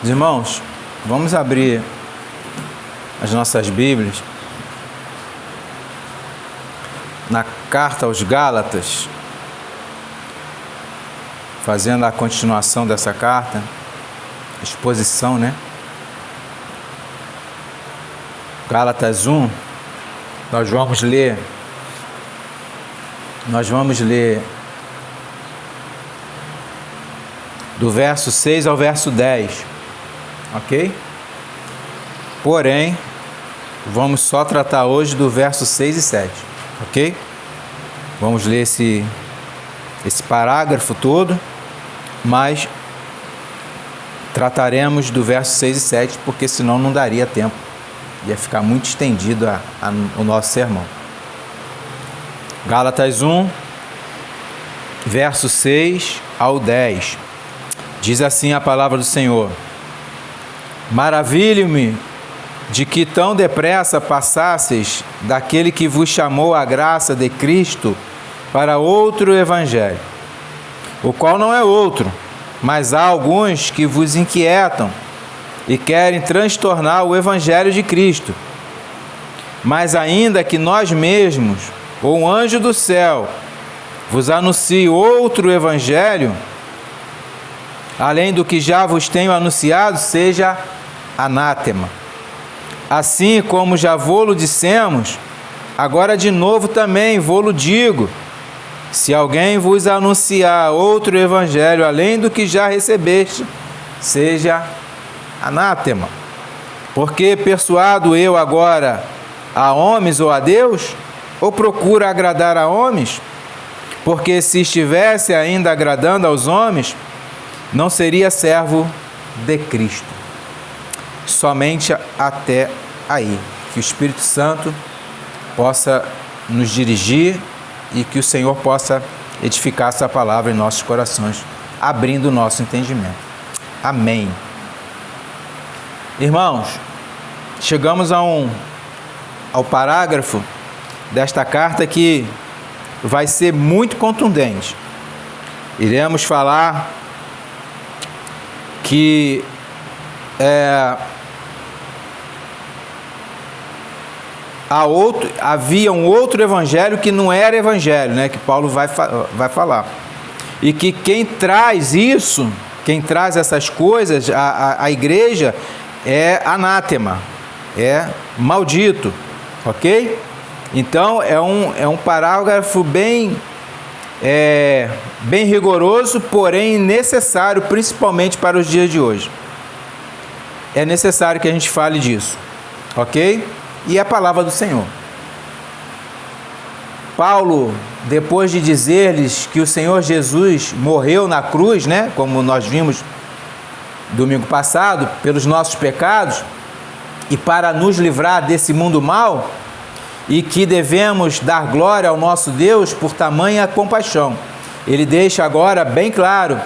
Irmãos, vamos abrir as nossas Bíblias na carta aos Gálatas, fazendo a continuação dessa carta, exposição, né? Gálatas 1, nós vamos ler do verso 6 ao verso 10, ok? Porém, vamos só tratar hoje do verso 6 e 7, ok? Vamos ler esse parágrafo todo, mas trataremos do verso 6 e 7, porque senão não daria tempo, ia ficar muito estendido o nosso sermão. Gálatas 1, verso 6 ao 10, diz assim a palavra do Senhor: Maravilho-me de que tão depressa passasseis daquele que vos chamou à graça de Cristo para outro evangelho, o qual não é outro, mas há alguns que vos inquietam e querem transtornar o evangelho de Cristo. Mas ainda que nós mesmos, ou um anjo do céu, vos anuncie outro evangelho, além do que já vos tenho anunciado, seja anátema. Assim como já vô-lo dissemos, agora de novo também vô-lo digo: se alguém vos anunciar outro evangelho além do que já recebeste, seja anátema. Porque persuado eu agora a homens ou a Deus? Ou procuro agradar a homens? Porque se estivesse ainda agradando aos homens, não seria servo de Cristo. Somente até aí. Que o Espírito Santo possa nos dirigir e que o Senhor possa edificar essa palavra em nossos corações, abrindo o nosso entendimento. Amém. Irmãos, chegamos ao parágrafo desta carta que vai ser muito contundente. Iremos falar que havia um outro evangelho que não era evangelho, né, que Paulo vai falar. E que quem traz isso, quem traz essas coisas à igreja é anátema, é maldito, ok? Então é um parágrafo bem rigoroso, porém necessário, principalmente para os dias de hoje. É necessário que a gente fale disso, ok? E a palavra do Senhor. Paulo, depois de dizer-lhes que o Senhor Jesus morreu na cruz, né, como nós vimos domingo passado, pelos nossos pecados, e para nos livrar desse mundo mau, e que devemos dar glória ao nosso Deus por tamanha compaixão. Ele deixa agora bem claro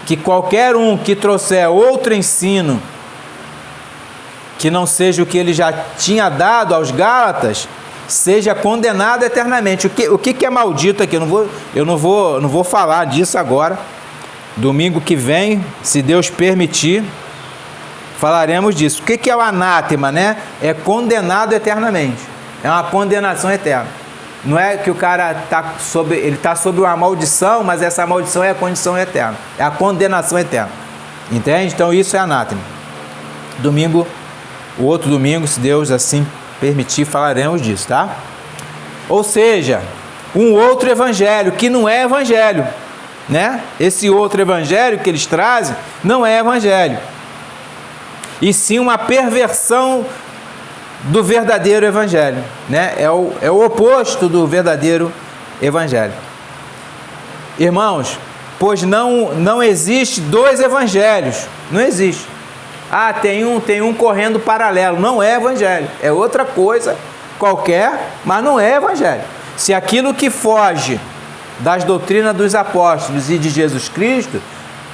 que qualquer um que trouxer outro ensino que não seja o que ele já tinha dado aos Gálatas, seja condenado eternamente. O que é maldito aqui? Eu não vou falar disso agora. Domingo que vem, se Deus permitir, falaremos disso. O que é o anátema, né? É condenado eternamente. É uma condenação eterna. Não é que o cara está sob uma maldição, mas essa maldição é a condição eterna. É a condenação eterna. Entende? Então isso é anátema. O outro domingo, se Deus assim permitir, falaremos disso, tá? Ou seja, um outro evangelho que não é evangelho, né? Esse outro evangelho que eles trazem não é evangelho, e sim uma perversão do verdadeiro evangelho, né? É o oposto do verdadeiro evangelho. Irmãos, pois não existe dois evangelhos, não existe. Ah, tem um correndo paralelo. Não é evangelho, é outra coisa qualquer, mas não é evangelho. Se aquilo que foge das doutrinas dos apóstolos e de Jesus Cristo,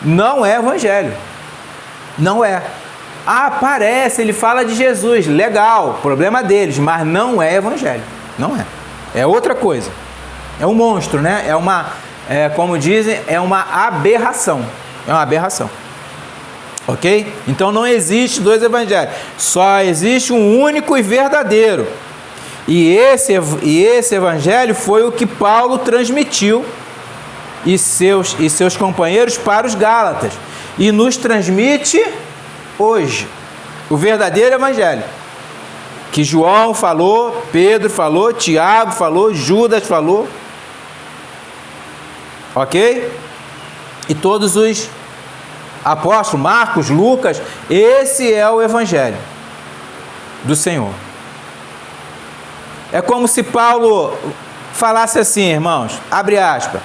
não é evangelho. Não é. Ah, parece, ele fala de Jesus, legal, problema deles, mas não é evangelho. Não é. É outra coisa. É um monstro, né? Como dizem, é uma aberração. É uma aberração. Ok? Então não existe dois evangelhos, só existe um único e verdadeiro. E esse evangelho foi o que Paulo transmitiu e seus companheiros para os Gálatas, e nos transmite hoje o verdadeiro evangelho que João falou, Pedro falou, Tiago falou, Judas falou, ok? E todos os apóstolos, Marcos, Lucas, esse é o evangelho do Senhor. É como se Paulo falasse assim, irmãos, abre aspas,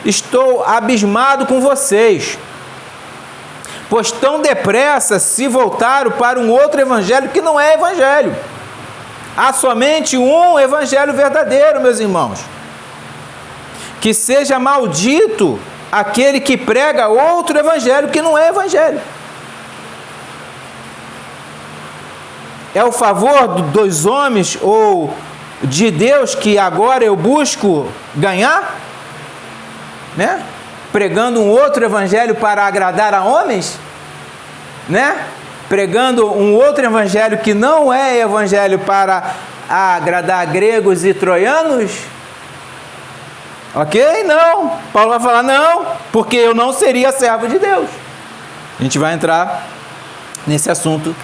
estou abismado com vocês, pois tão depressa se voltaram para um outro evangelho que não é evangelho. Há somente um evangelho verdadeiro, meus irmãos. Que seja maldito aquele que prega outro evangelho que não é evangelho. É o favor dos homens ou de Deus que agora eu busco ganhar? Né? Pregando um outro evangelho para agradar a homens? Né? Pregando um outro evangelho que não é evangelho para agradar gregos e troianos? Ok? Não. Paulo vai falar, não, porque eu não seria servo de Deus. A gente vai entrar nesse assunto,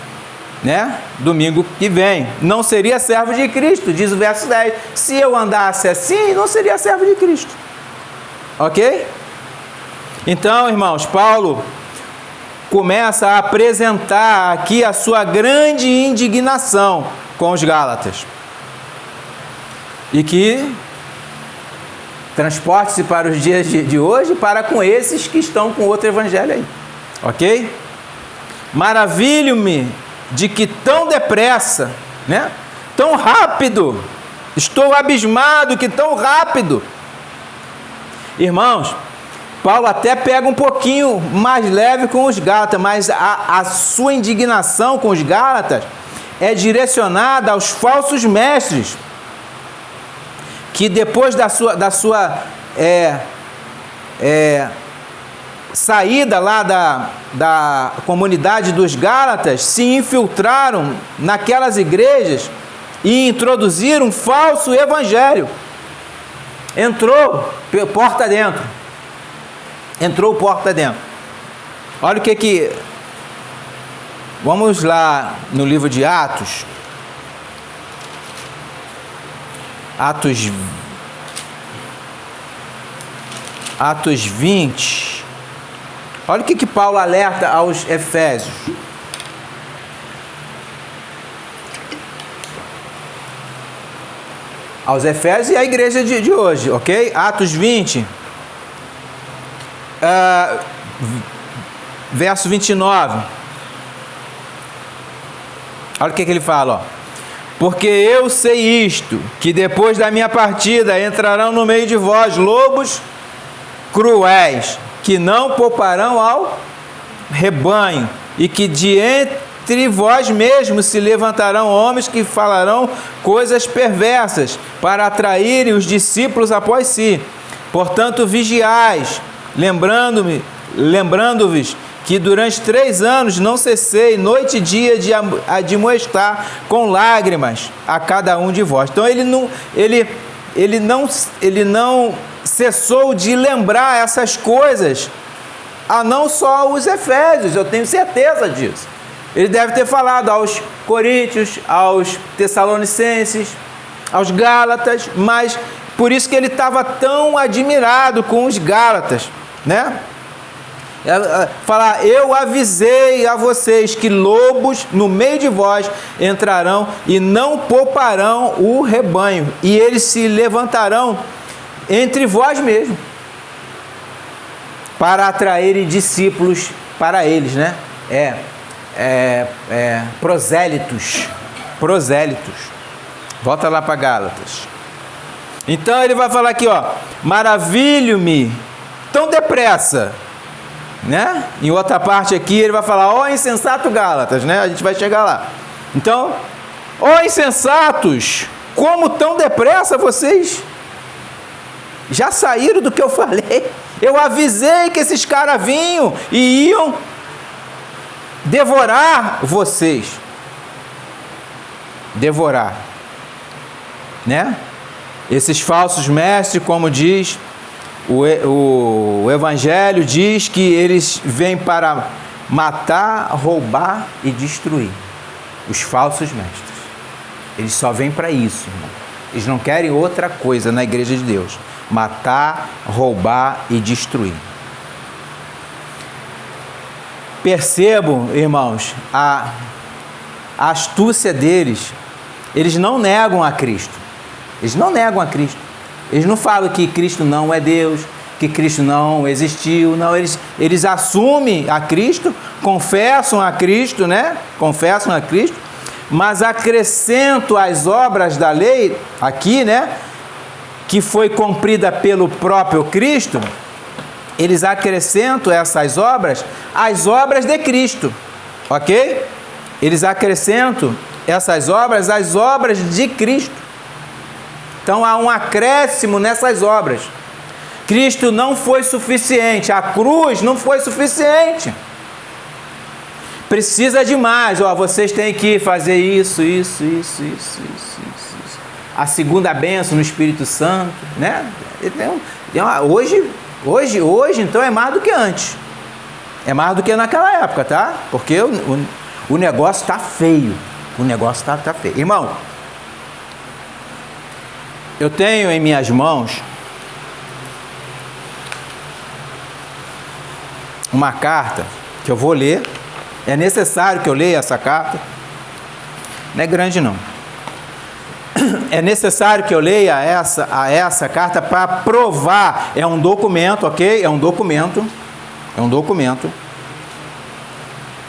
né? Domingo que vem. Não seria servo de Cristo, diz o verso 10. Se eu andasse assim, não seria servo de Cristo. Ok? Então, irmãos, Paulo começa a apresentar aqui a sua grande indignação com os Gálatas. E que transporte-se para os dias de hoje para com esses que estão com outro evangelho aí. Ok? Maravilho-me de que tão depressa, né? Tão rápido, estou abismado que tão rápido. Irmãos, Paulo até pega um pouquinho mais leve com os Gálatas, mas a sua indignação com os Gálatas é direcionada aos falsos mestres, que depois da sua saída lá da comunidade dos Gálatas, se infiltraram naquelas igrejas e introduziram um falso evangelho. Entrou porta dentro. Olha o que... Vamos lá no livro de Atos. Atos 20. Olha o que Paulo alerta aos Efésios. Aos Efésios e à igreja de hoje, ok? Atos 20. Verso 29. Olha o que ele fala, ó. Porque eu sei isto, que depois da minha partida entrarão no meio de vós lobos cruéis, que não pouparão ao rebanho, e que de entre vós mesmos se levantarão homens que falarão coisas perversas, para atraírem os discípulos após si. Portanto, vigiais, lembrando-vos que durante 3 anos não cessei, noite e dia, de admoestar com lágrimas a cada um de vós. Então ele não cessou de lembrar essas coisas, a não só os Efésios, eu tenho certeza disso. Ele deve ter falado aos Coríntios, aos Tessalonicenses, aos Gálatas, mas por isso que ele estava tão admirado com os Gálatas, né? Falar, eu avisei a vocês que lobos no meio de vós entrarão e não pouparão o rebanho, e eles se levantarão entre vós mesmos para atraírem discípulos para eles, né? Prosélitos. Volta lá para Gálatas. Então ele vai falar aqui, ó, maravilho-me tão depressa, né? Em outra parte aqui ele vai falar, ó insensato Gálatas, né? A gente vai chegar lá. Então, ó insensatos, como tão depressa vocês já saíram do que eu falei? Eu avisei que esses caras vinham e iam devorar vocês. Devorar, né? Esses falsos mestres, como diz o Evangelho, diz que eles vêm para matar, roubar e destruir. Os falsos mestres. Eles só vêm para isso, irmão. Eles não querem outra coisa na igreja de Deus. Matar, roubar e destruir. Percebam, irmãos, a astúcia deles. Eles não negam a Cristo. Eles não negam a Cristo. Eles não falam que Cristo não é Deus, que Cristo não existiu. Não, eles assumem a Cristo, confessam a Cristo, né? Confessam a Cristo, mas acrescentam as obras da lei, aqui, né? Que foi cumprida pelo próprio Cristo. Eles acrescentam essas obras às obras de Cristo, ok? Eles acrescentam essas obras às obras de Cristo. Então há um acréscimo nessas obras. Cristo não foi suficiente, a cruz não foi suficiente. Precisa de mais, vocês têm que fazer isso. A segunda bênção no Espírito Santo, né? Hoje, então, é mais do que antes. É mais do que naquela época, tá? Porque o negócio está feio. O negócio está feio. Irmão, eu tenho em minhas mãos uma carta que eu vou ler. É necessário que eu leia essa carta. Não é grande, não. É necessário que eu leia essa carta para provar. É um documento, ok? É um documento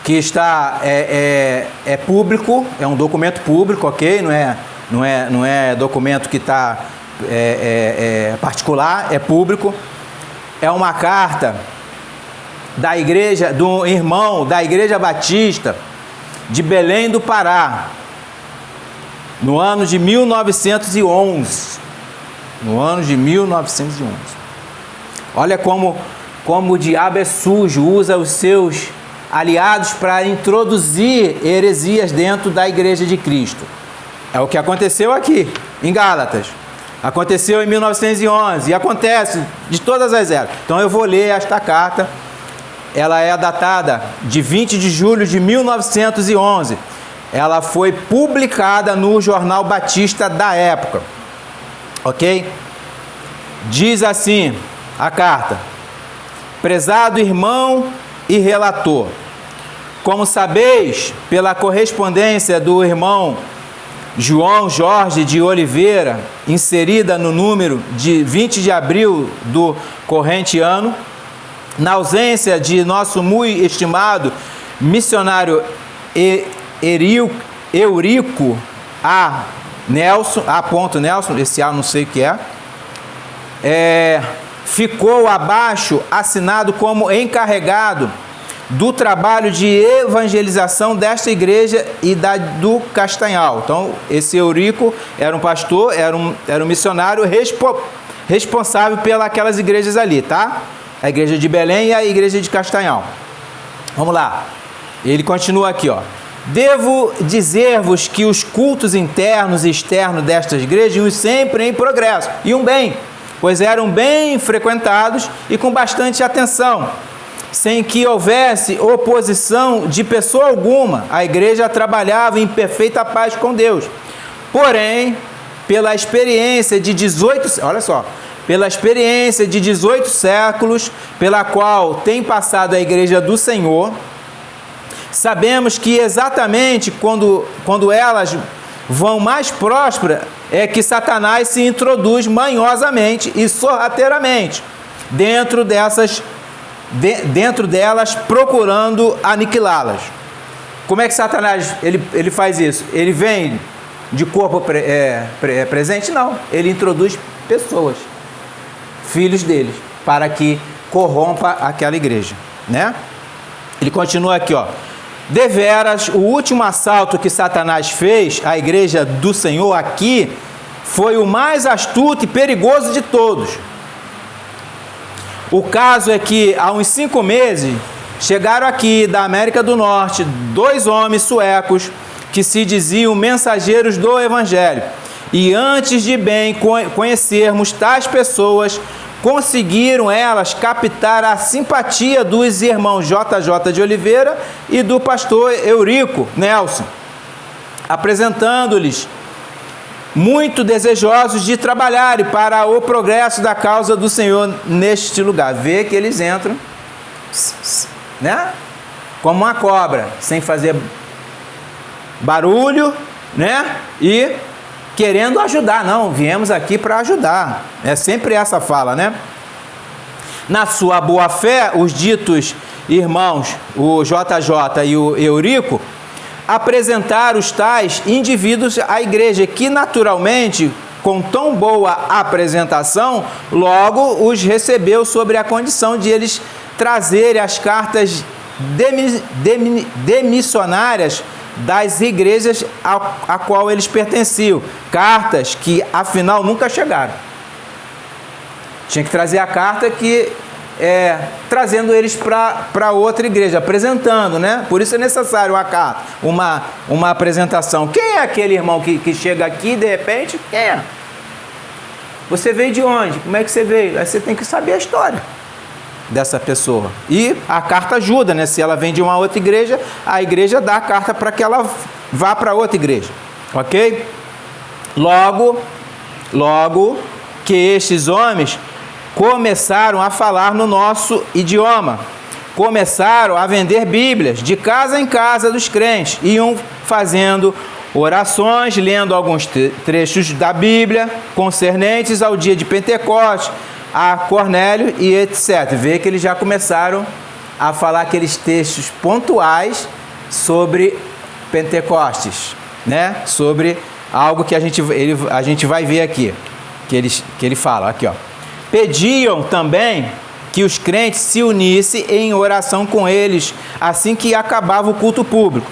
que está público. É um documento público, ok? Não é documento que está particular, é público. É uma carta da igreja, do irmão da Igreja Batista de Belém do Pará, no ano de 1911. No ano de 1911. Olha como o diabo é sujo, usa os seus aliados para introduzir heresias dentro da Igreja de Cristo. É o que aconteceu aqui, em Gálatas. Aconteceu em 1911 e acontece de todas as eras. Então eu vou ler esta carta. Ela é datada de 20 de julho de 1911. Ela foi publicada no Jornal Batista da época. Ok? Diz assim a carta: prezado irmão e relator, como sabeis pela correspondência do irmão João Jorge de Oliveira, inserida no número de 20 de abril do corrente ano, na ausência de nosso muito estimado missionário Eurico A. Nelson, esse A não sei o que ficou abaixo assinado como encarregado do trabalho de evangelização desta igreja e do Castanhal. Então, esse Eurico era um pastor, era um missionário responsável pelas igrejas ali, tá? A igreja de Belém e a igreja de Castanhal. Vamos lá. Ele continua aqui, ó. Devo dizer-vos que os cultos internos e externos destas igrejas iam sempre em progresso, iam bem, pois eram bem frequentados e com bastante atenção, sem que houvesse oposição de pessoa alguma. A igreja trabalhava em perfeita paz com Deus. Porém, pela experiência de 18 séculos, pela qual tem passado a igreja do Senhor, sabemos que exatamente quando elas vão mais prósperas, é que Satanás se introduz manhosamente e sorrateiramente dentro delas, procurando aniquilá-las. Como é que Satanás ele faz isso? Ele vem de corpo presente? Não, ele introduz pessoas, filhos deles, para que corrompa aquela igreja, né? Ele continua aqui, ó. Deveras, o último assalto que Satanás fez à igreja do Senhor aqui foi o mais astuto e perigoso de todos. O caso é que há uns 5 meses chegaram aqui da América do Norte 2 homens suecos que se diziam mensageiros do Evangelho. E antes de bem conhecermos tais pessoas, conseguiram elas captar a simpatia dos irmãos JJ de Oliveira e do pastor Eurico Nelson, apresentando-lhes muito desejosos de trabalharem para o progresso da causa do Senhor neste lugar. Vê que eles entram, né? Como uma cobra, sem fazer barulho, né? E querendo ajudar. Não, viemos aqui para ajudar. É sempre essa fala, né? Na sua boa fé, os ditos irmãos, o JJ e o Eurico, apresentaram os tais indivíduos à igreja, que naturalmente, com tão boa apresentação, logo os recebeu sobre a condição de eles trazerem as cartas demissionárias das igrejas a qual eles pertenciam. Cartas que, afinal, nunca chegaram. Tinha que trazer a carta que... trazendo eles para outra igreja, apresentando, né? Por isso é necessário uma apresentação. Quem é aquele irmão que chega aqui de repente? Quem é? Você veio de onde? Como é que você veio? Aí você tem que saber a história dessa pessoa. E a carta ajuda, né? Se ela vem de uma outra igreja, a igreja dá a carta para que ela vá para outra igreja. Ok? Logo que estes homens começaram a falar no nosso idioma, começaram a vender Bíblias de casa em casa dos crentes, iam fazendo orações, lendo alguns trechos da Bíblia concernentes ao dia de Pentecostes, a Cornélio e etc. Vê que eles já começaram a falar aqueles textos pontuais sobre Pentecostes, né? Sobre algo que a gente vai ver aqui, que ele fala aqui, ó. Pediam também que os crentes se unissem em oração com eles assim que acabava o culto público.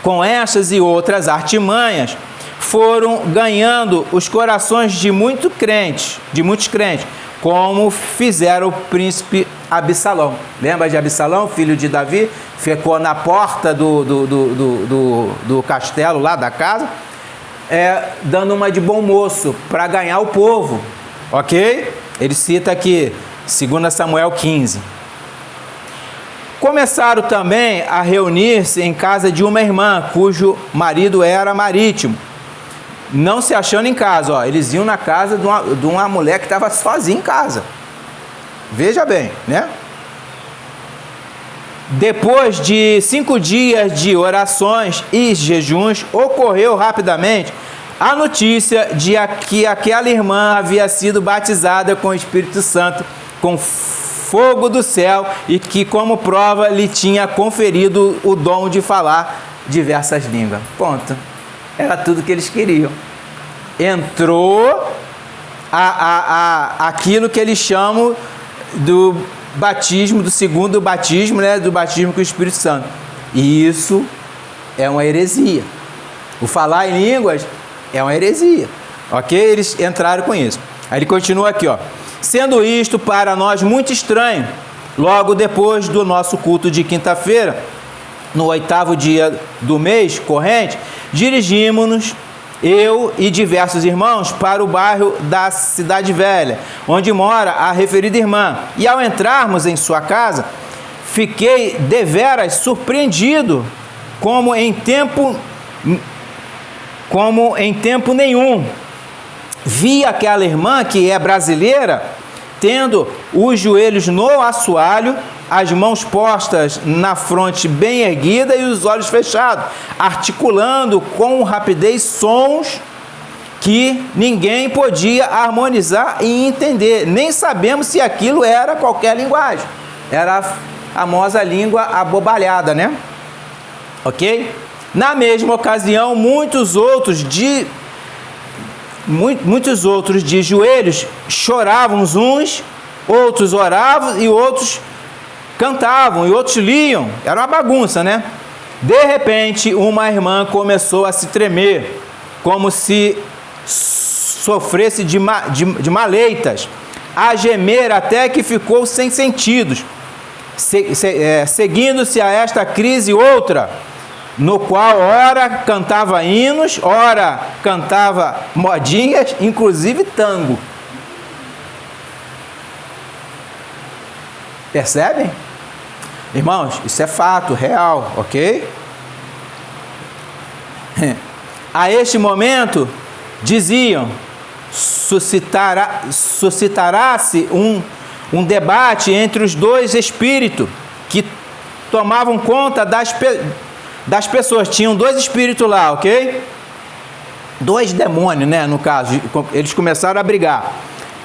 Com estas e outras artimanhas, foram ganhando os corações de muitos crentes, como fizeram o príncipe Absalão. Lembra de Absalão, filho de Davi? Ficou na porta do castelo lá da casa, dando uma de bom moço para ganhar o povo. Ok? Ele cita aqui, 2 Samuel 15. Começaram também a reunir-se em casa de uma irmã, cujo marido era marítimo. Não se achando em casa, ó, eles iam na casa de uma mulher que estava sozinha em casa. Veja bem, né? Depois de 5 dias de orações e jejuns, ocorreu rapidamente a notícia de que aquela irmã havia sido batizada com o Espírito Santo, com fogo do céu, e que, como prova, lhe tinha conferido o dom de falar diversas línguas. Ponto. Era tudo que eles queriam. Entrou aquilo que eles chamam do batismo, do segundo batismo, né? Do batismo com o Espírito Santo. E isso é uma heresia. O falar em línguas é uma heresia, ok? Eles entraram com isso. Aí ele continua aqui, ó. Sendo isto para nós muito estranho, logo depois do nosso culto de quinta-feira, no 8º dia do mês corrente, dirigimos-nos, eu e diversos irmãos, para o bairro da Cidade Velha, onde mora a referida irmã. E ao entrarmos em sua casa, fiquei deveras surpreendido, como em tempo nenhum. Vi aquela irmã, que é brasileira, tendo os joelhos no assoalho, as mãos postas na fronte bem erguida e os olhos fechados, articulando com rapidez sons que ninguém podia harmonizar e entender. Nem sabemos se aquilo era qualquer linguagem. Era a famosa língua abobalhada, né? Ok? Na mesma ocasião, muitos outros de joelhos choravam uns, outros oravam e outros cantavam e outros liam. Era uma bagunça, né? De repente, uma irmã começou a se tremer, como se sofresse de maleitas, a gemer até que ficou sem sentidos. seguindo-se a esta crise outra, no qual ora cantava hinos, ora cantava modinhas, inclusive tango. Percebem? Irmãos, isso é fato, real, ok? A este momento, diziam, suscitará-se um debate entre os dois espíritos que tomavam conta das pessoas. Tinham dois espíritos lá, ok? Dois demônios, né, no caso. Eles começaram a brigar.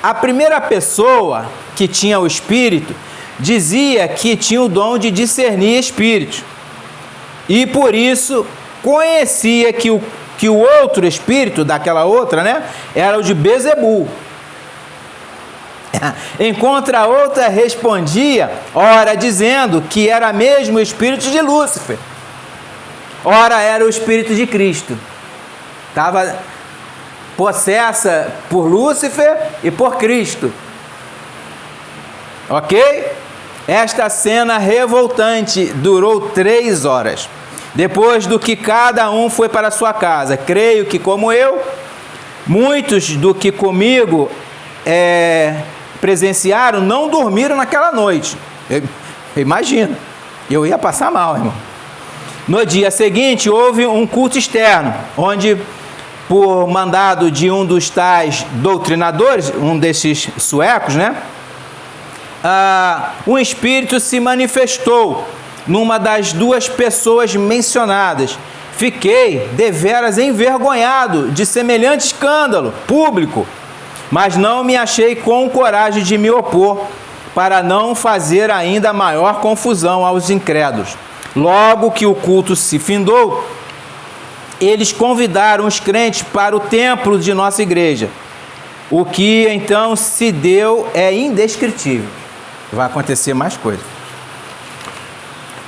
A primeira pessoa que tinha o espírito dizia que tinha o dom de discernir espíritos. E por isso conhecia que o outro espírito daquela outra, né, era o de Bezebu. Enquanto a outra respondia, ora dizendo que era mesmo o espírito de Lúcifer, ora era o espírito de Cristo. Estava possessa por Lúcifer e por Cristo. Ok? Esta cena revoltante durou 3 horas. Depois do que cada um foi para sua casa. Creio que, como eu, muitos do que comigo presenciaram não dormiram naquela noite. Eu imagino, eu ia passar mal, irmão. No dia seguinte, houve um culto externo, onde, por mandado de um dos tais doutrinadores, um desses suecos, né? Um espírito se manifestou numa das duas pessoas mencionadas. Fiquei deveras envergonhado de semelhante escândalo público, mas não me achei com coragem de me opor, para não fazer ainda maior confusão aos incrédulos. Logo que o culto se findou, eles convidaram os crentes para o templo de nossa igreja. O que então se deu é indescritível. Vai acontecer mais coisas.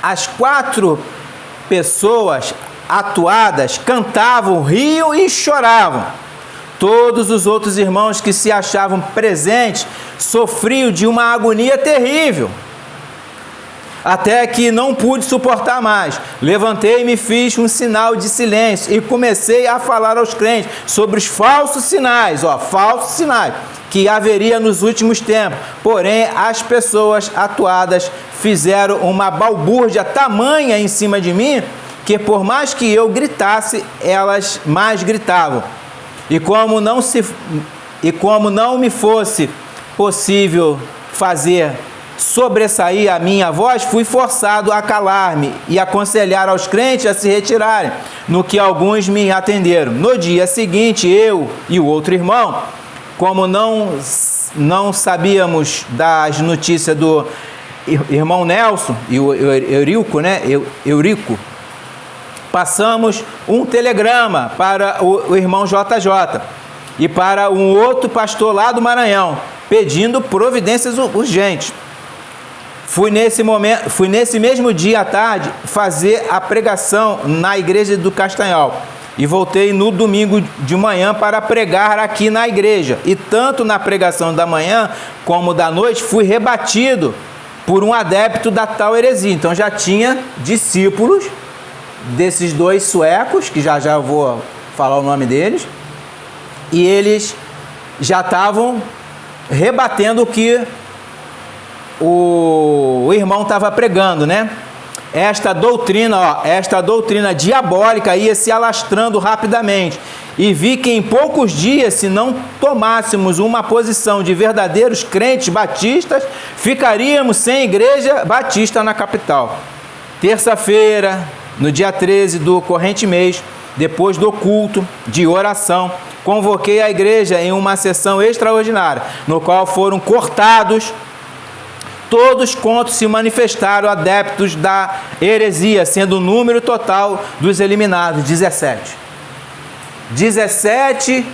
As 4 pessoas atuadas cantavam, riam e choravam. Todos os outros irmãos que se achavam presentes sofriam de uma agonia terrível. Até que não pude suportar mais. Levantei-me e fiz um sinal de silêncio e comecei a falar aos crentes sobre os falsos sinais, falsos sinais, que haveria nos últimos tempos. Porém, as pessoas atuadas fizeram uma balbúrdia tamanha em cima de mim, que por mais que eu gritasse, elas mais gritavam. E como não me fosse possível fazer sobressair a minha voz, fui forçado a calar-me e aconselhar aos crentes a se retirarem, no que alguns me atenderam. No dia seguinte, eu e o outro irmão, como não sabíamos das notícias do irmão Nelson e o Eurico, né? Eurico, passamos um telegrama para o irmão JJ e para um outro pastor lá do Maranhão, pedindo providências urgentes. Fui nesse mesmo dia à tarde fazer a pregação na igreja do Castanhal e voltei no domingo de manhã para pregar aqui na igreja. E tanto na pregação da manhã como da noite fui rebatido por um adepto da tal heresia. Então já tinha discípulos desses 2 suecos, que já eu vou falar o nome deles, e eles já estavam rebatendo o que o irmão estava pregando, né? Esta doutrina diabólica ia se alastrando rapidamente, e vi que em poucos dias, se não tomássemos uma posição de verdadeiros crentes batistas, ficaríamos sem igreja batista na capital. Terça-feira, no dia 13 do corrente mês, depois do culto de oração, convoquei a igreja em uma sessão extraordinária, no qual foram cortados todos quantos se manifestaram adeptos da heresia, sendo o número total dos eliminados 17. 17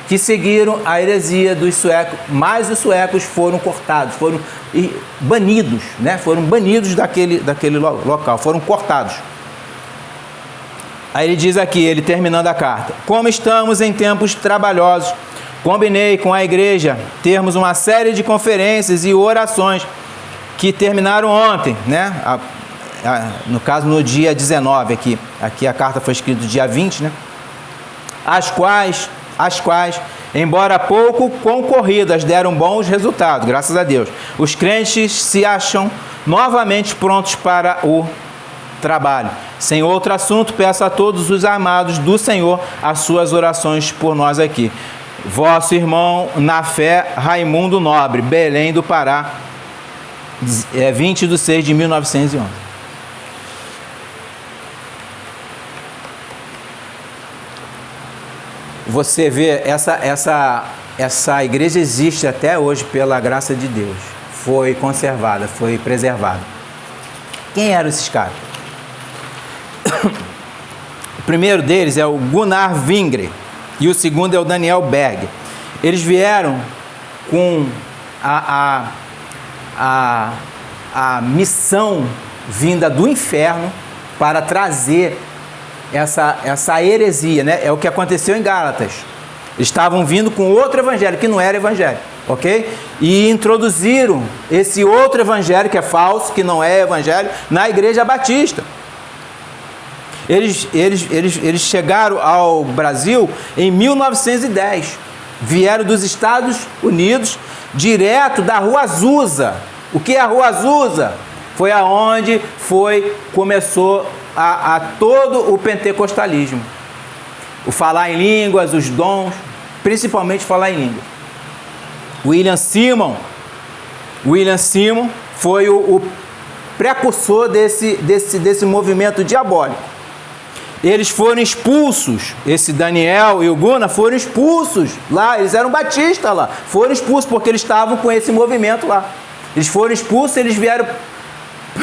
que seguiram a heresia dos suecos, mas os suecos foram cortados, foram banidos, né? Foram banidos daquele local, foram cortados. Aí ele diz aqui, ele terminando a carta: como estamos em tempos trabalhosos, combinei com a igreja termos uma série de conferências e orações que terminaram ontem, né? No caso, no dia 19 aqui a carta foi escrita no dia 20, né? As quais, embora pouco concorridas, deram bons resultados, graças a Deus. Os crentes se acham novamente prontos para o trabalho. Sem outro assunto, peço a todos os amados do Senhor as suas orações por nós aqui. Vosso irmão na fé, Raimundo Nobre, Belém do Pará, 20/6/1911. Você vê, essa igreja existe até hoje pela graça de Deus. Foi conservada, foi preservada. Quem eram esses caras? O primeiro deles é o Gunnar Vingre e o segundo é o Daniel Berg. Eles vieram com a missão vinda do inferno para trazer essa heresia, né? É o que aconteceu em Gálatas. Estavam vindo com outro evangelho, que não era evangelho, ok? E introduziram esse outro evangelho, que é falso, que não é evangelho, na Igreja Batista. Eles chegaram ao Brasil em 1910. Vieram dos Estados Unidos, direto da Rua Azusa. O que é a Rua Azusa? Foi aonde começou a todo o pentecostalismo. O falar em línguas, os dons, principalmente falar em línguas. William Simon foi o precursor desse movimento diabólico. Eles foram expulsos, esse Daniel e o Gunnar foram expulsos lá, eles eram batistas lá, foram expulsos porque eles estavam com esse movimento lá. Eles foram expulsos, eles vieram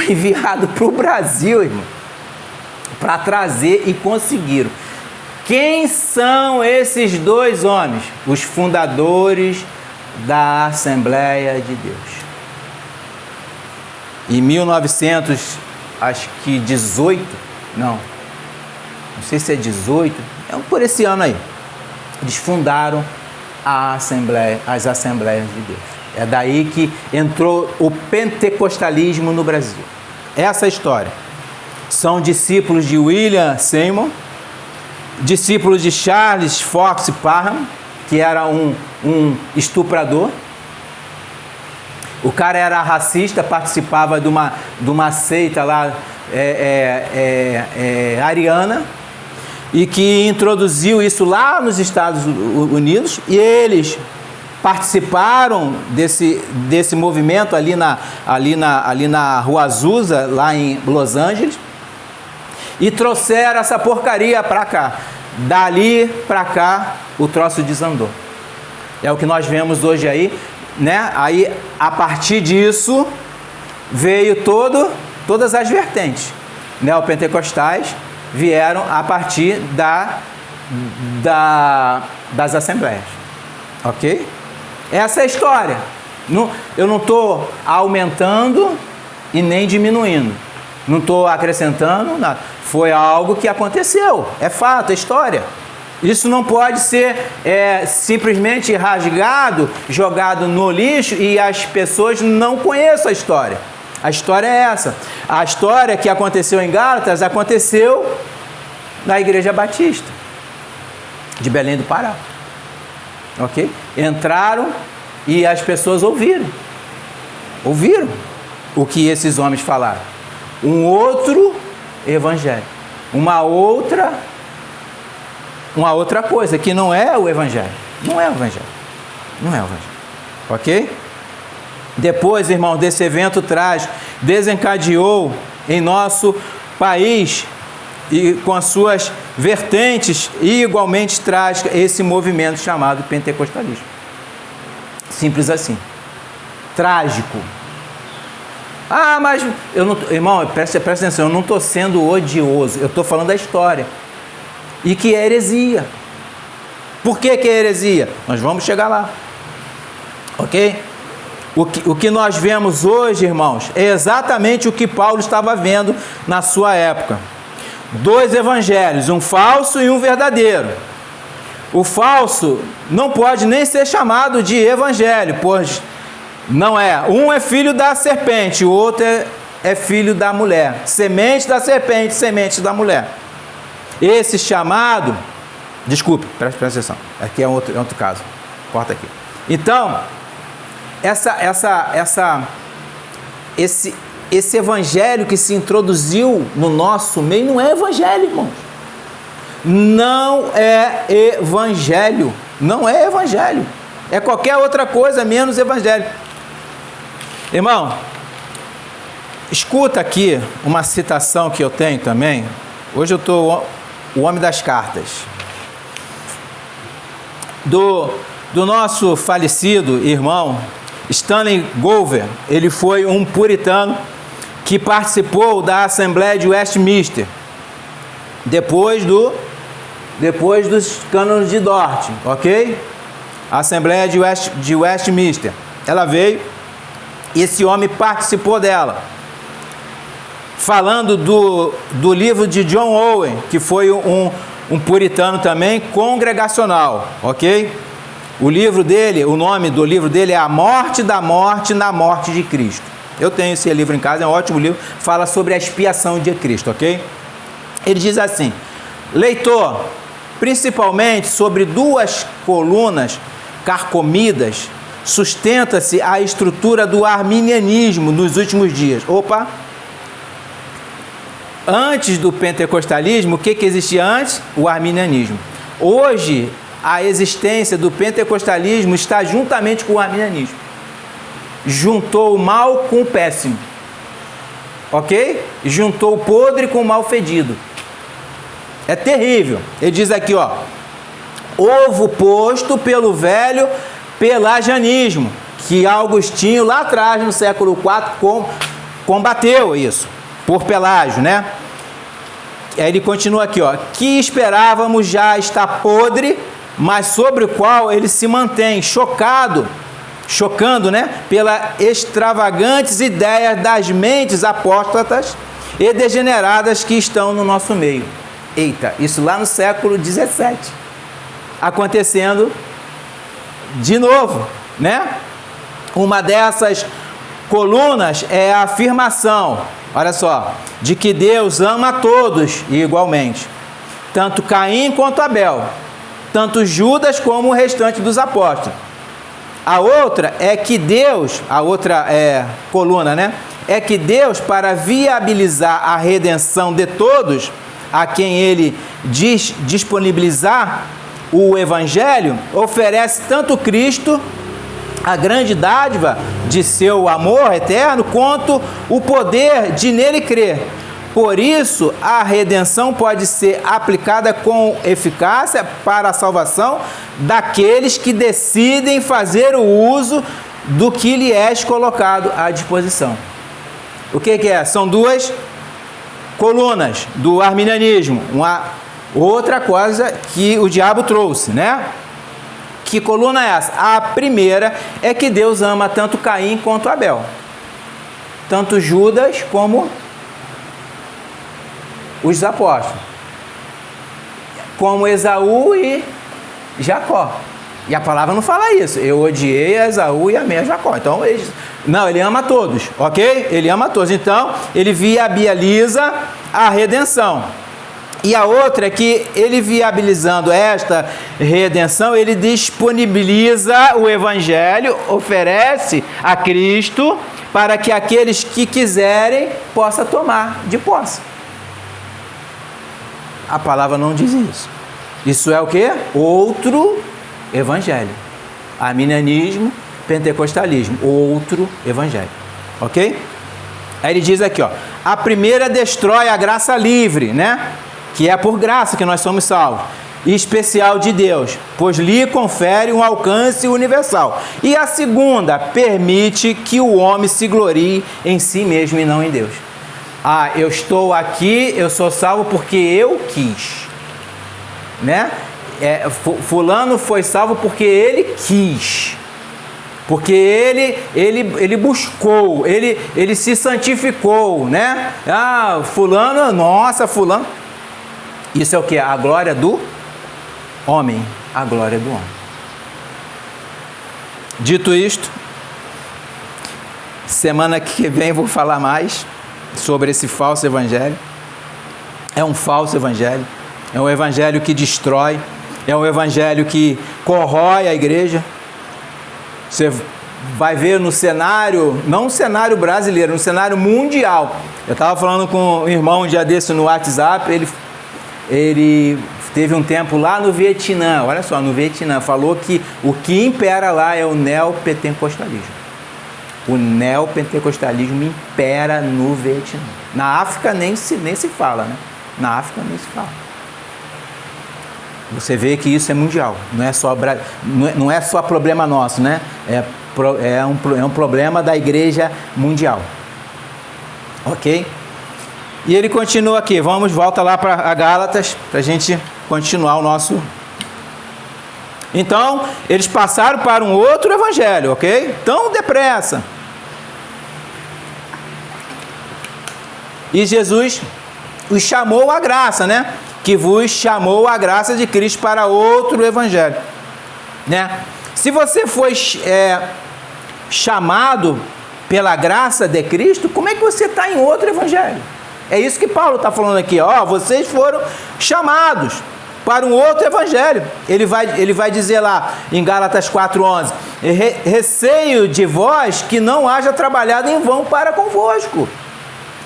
enviados para o Brasil, irmão, para trazer e conseguiram. Quem são esses dois homens? Os fundadores da Assembleia de Deus. Em 1918, não sei se é 18, é por esse ano aí, eles fundaram as Assembleias de Deus. É daí que entrou o pentecostalismo no Brasil. Essa é a história. São discípulos de William Seymour, discípulos de Charles Fox Parham, que era um estuprador. O cara era racista, participava de uma seita lá ariana, e que introduziu isso lá nos Estados Unidos, e eles participaram desse movimento ali na Rua Azusa, lá em Los Angeles, e trouxeram essa porcaria para cá. Dali para cá, o troço desandou. É o que nós vemos hoje aí, né? Aí, a partir disso, veio todas as vertentes. Neopentecostais vieram a partir das assembleias. Ok? Essa é a história. Eu não estou aumentando e nem diminuindo. Não estou acrescentando nada. Foi algo que aconteceu. É fato, é história. Isso não pode ser simplesmente rasgado, jogado no lixo e as pessoas não conhecem a história. A história é essa. A história que aconteceu em Gálatas aconteceu na Igreja Batista de Belém do Pará. Ok? Entraram e as pessoas ouviram o que esses homens falaram. Um outro evangelho, uma outra coisa que não é o evangelho. Não é o evangelho. Ok? Depois, irmão, desse evento trágico, desencadeou em nosso país e com as suas vertentes igualmente trágicas esse movimento chamado pentecostalismo. Simples assim. Trágico. Ah, mas eu não, irmão, presta atenção, eu não estou sendo odioso, eu estou falando da história. E que é heresia. Por que é heresia? Nós vamos chegar lá. Ok? O que nós vemos hoje, irmãos, é exatamente o que Paulo estava vendo na sua época. Dois evangelhos, um falso e um verdadeiro. O falso não pode nem ser chamado de evangelho, pois Não é. Um é filho da serpente, o outro é filho da mulher. Semente da serpente, semente da mulher. Esse chamado... Desculpe, presta atenção. Aqui é outro caso. Corta aqui. Então, esse evangelho que se introduziu no nosso meio não é evangelho, irmãos. Não é evangelho. Não é evangelho. É qualquer outra coisa menos evangelho. Irmão, escuta aqui uma citação que eu tenho também. Hoje eu estou o homem das cartas. Do nosso falecido irmão Stanley Gover. Ele foi um puritano que participou da Assembleia de Westminster depois dos cânones de Dort, ok? A Assembleia de Westminster, ela veio e esse homem participou dela, falando do livro de John Owen, que foi um puritano também congregacional, ok? O livro dele, o nome do livro dele é A Morte da Morte na Morte de Cristo. Eu tenho esse livro em casa, é um ótimo livro, fala sobre a expiação de Cristo, ok? Ele diz assim: leitor, principalmente sobre duas colunas carcomidas, sustenta-se a estrutura do arminianismo nos últimos dias. Opa! Antes do pentecostalismo, o que existia antes? O arminianismo. Hoje, a existência do pentecostalismo está juntamente com o arminianismo. Juntou o mal com o péssimo. Ok? Juntou o podre com o mal fedido. É terrível. Ele diz aqui, ó: ovo posto pelo velho pelagianismo, que Agostinho lá atrás, no século IV, combateu isso, por Pelágio, né? Aí ele continua aqui, ó: que esperávamos já está podre, mas sobre o qual ele se mantém chocando, né, pelas extravagantes ideias das mentes apóstatas e degeneradas que estão no nosso meio. Eita, isso lá no século XVII, acontecendo de novo, né? Uma dessas colunas é a afirmação, olha só, de que Deus ama a todos igualmente, tanto Caim quanto Abel, tanto Judas como o restante dos apóstolos. A outra é que Deus, a outra coluna, né? É que Deus, para viabilizar a redenção de todos, a quem Ele disponibilizar o Evangelho, oferece tanto Cristo, a grande dádiva de seu amor eterno, quanto o poder de nele crer. Por isso, a redenção pode ser aplicada com eficácia para a salvação daqueles que decidem fazer o uso do que lhe é colocado à disposição. O que é? São duas colunas do arminianismo. Uma outra coisa que o diabo trouxe, né? Que coluna é essa? A primeira é que Deus ama tanto Caim quanto Abel, tanto Judas como os apóstolos, como Esaú e Jacó. E a palavra não fala isso. Eu odiei a Esaú e amei a Jacó. Então, ele ama todos, ok? Ele ama todos. Então, ele viabiliza a redenção. E a outra é que ele, viabilizando esta redenção, ele disponibiliza o Evangelho, oferece a Cristo para que aqueles que quiserem possam tomar de posse. A palavra não diz isso. Isso é o quê? Outro evangelho. Arminianismo, pentecostalismo, outro evangelho. Ok? Aí ele diz aqui, ó: a primeira destrói a graça livre, né? Que é por graça que nós somos salvos, e especial de Deus, pois lhe confere um alcance universal. E a segunda permite que o homem se glorie em si mesmo e não em Deus. Ah, eu estou aqui, eu sou salvo porque eu quis, né? Fulano foi salvo porque ele quis, porque ele buscou, ele se santificou, né? Ah, fulano, nossa, fulano. Isso é o que? A glória do homem, a glória do homem. Dito isto, Semana que vem eu vou falar mais sobre esse falso evangelho. É um falso evangelho, é um evangelho que destrói, é um evangelho que corrói a igreja. Você vai ver no cenário, não no cenário brasileiro, no cenário mundial. Eu estava falando com um irmão um dia desse no WhatsApp, ele teve um tempo lá no Vietnã, olha só, no Vietnã, falou que o que impera lá é o neopentecostalismo. O neopentecostalismo impera no Vietnã. Na África nem se fala, né? Na África nem se fala. Você vê que isso é mundial, não é só problema nosso, né? É um problema da igreja mundial. Ok? E ele continua aqui, volta lá para Gálatas, para a gente continuar o nosso... Então, eles passaram para um outro evangelho, ok? Tão depressa. E Jesus os chamou à graça, né? Que vos chamou à graça de Cristo para outro evangelho, né? Se você foi chamado pela graça de Cristo, como é que você está em outro evangelho? É isso que Paulo está falando aqui, ó. Vocês foram chamados para um outro evangelho. Ele vai dizer lá em Gálatas 4:11: receio de vós que não haja trabalhado em vão para convosco.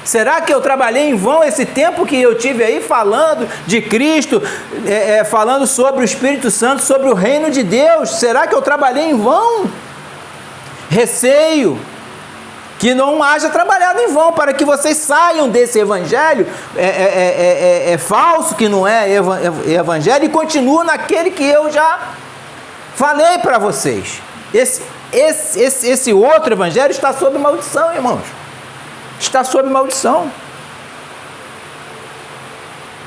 Será que eu trabalhei em vão esse tempo que eu tive aí falando de Cristo, falando sobre o Espírito Santo, sobre o reino de Deus? Será que eu trabalhei em vão? Receio que não haja trabalhado em vão, para que vocês saiam desse evangelho falso, que não é evangelho, e continuem naquele que eu já falei para vocês. Esse outro evangelho está sob maldição, irmãos. Está sob maldição.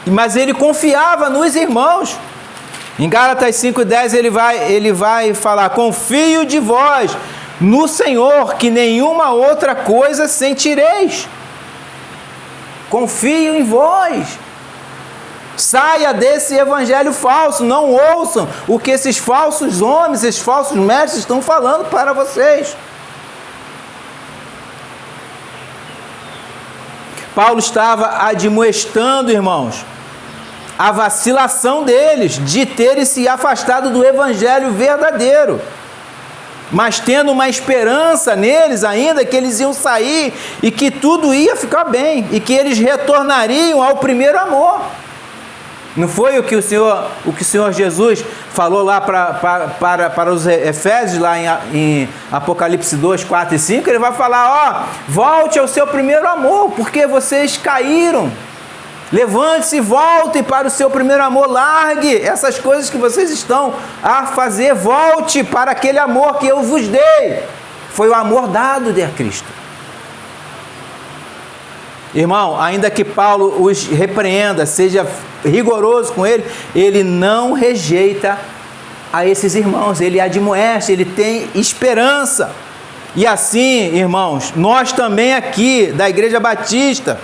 Mas ele confiava nos irmãos. Em Gálatas 5:10 ele vai falar: confio de vós no Senhor, que nenhuma outra coisa sentireis. Confio em vós. Saia desse evangelho falso. Não ouçam o que esses falsos homens, esses falsos mestres estão falando para vocês. Paulo estava admoestando, irmãos, a vacilação deles de terem se afastado do evangelho verdadeiro, mas tendo uma esperança neles ainda que eles iam sair e que tudo ia ficar bem e que eles retornariam ao primeiro amor. Não foi o que o Senhor Jesus falou lá para os Efésios, lá em Apocalipse 2, 4 e 5? Ele vai falar: volte ao seu primeiro amor, porque vocês caíram. Levante-se e volte para o seu primeiro amor. Largue essas coisas que vocês estão a fazer. Volte para aquele amor que eu vos dei. Foi o amor dado de Cristo. Irmão, ainda que Paulo os repreenda, seja rigoroso com ele não rejeita a esses irmãos, ele admoeste, ele tem esperança. E assim, irmãos, nós também aqui da Igreja Batista,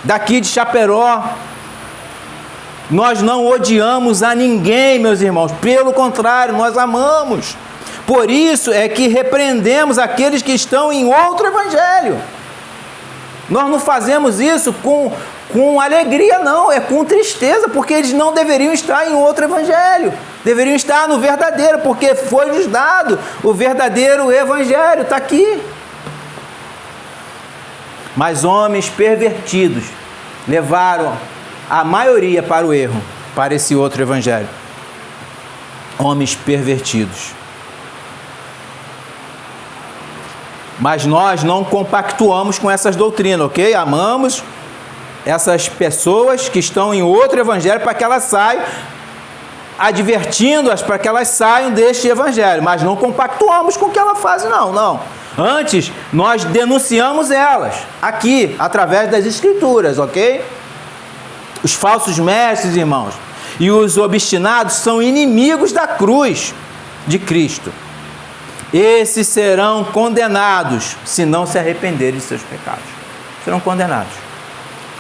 daqui de Chaperó, nós não odiamos a ninguém, meus irmãos, pelo contrário, nós amamos. Por isso é que repreendemos aqueles que estão em outro evangelho. Nós não fazemos isso com alegria, não, é com tristeza, porque eles não deveriam estar em outro evangelho, deveriam estar no verdadeiro, porque foi-lhes dado o verdadeiro evangelho, está aqui. Mas homens pervertidos levaram a maioria para o erro, para esse outro evangelho. Homens pervertidos. Mas nós não compactuamos com essas doutrinas, ok? Amamos essas pessoas que estão em outro evangelho para que elas saiam, advertindo-as para que elas saiam deste evangelho, mas não compactuamos com o que elas fazem, não. Antes, nós denunciamos elas, aqui, através das Escrituras, ok? Os falsos mestres, irmãos, e os obstinados são inimigos da cruz de Cristo. Esses serão condenados se não se arrependerem de seus pecados. Serão condenados.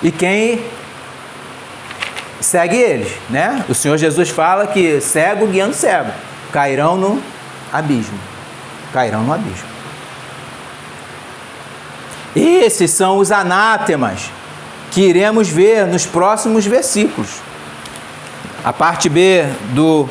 E quem segue eles, né? O Senhor Jesus fala que cego guiando cego, cairão no abismo. Cairão no abismo. Esses são os anátemas que iremos ver nos próximos versículos. A parte B do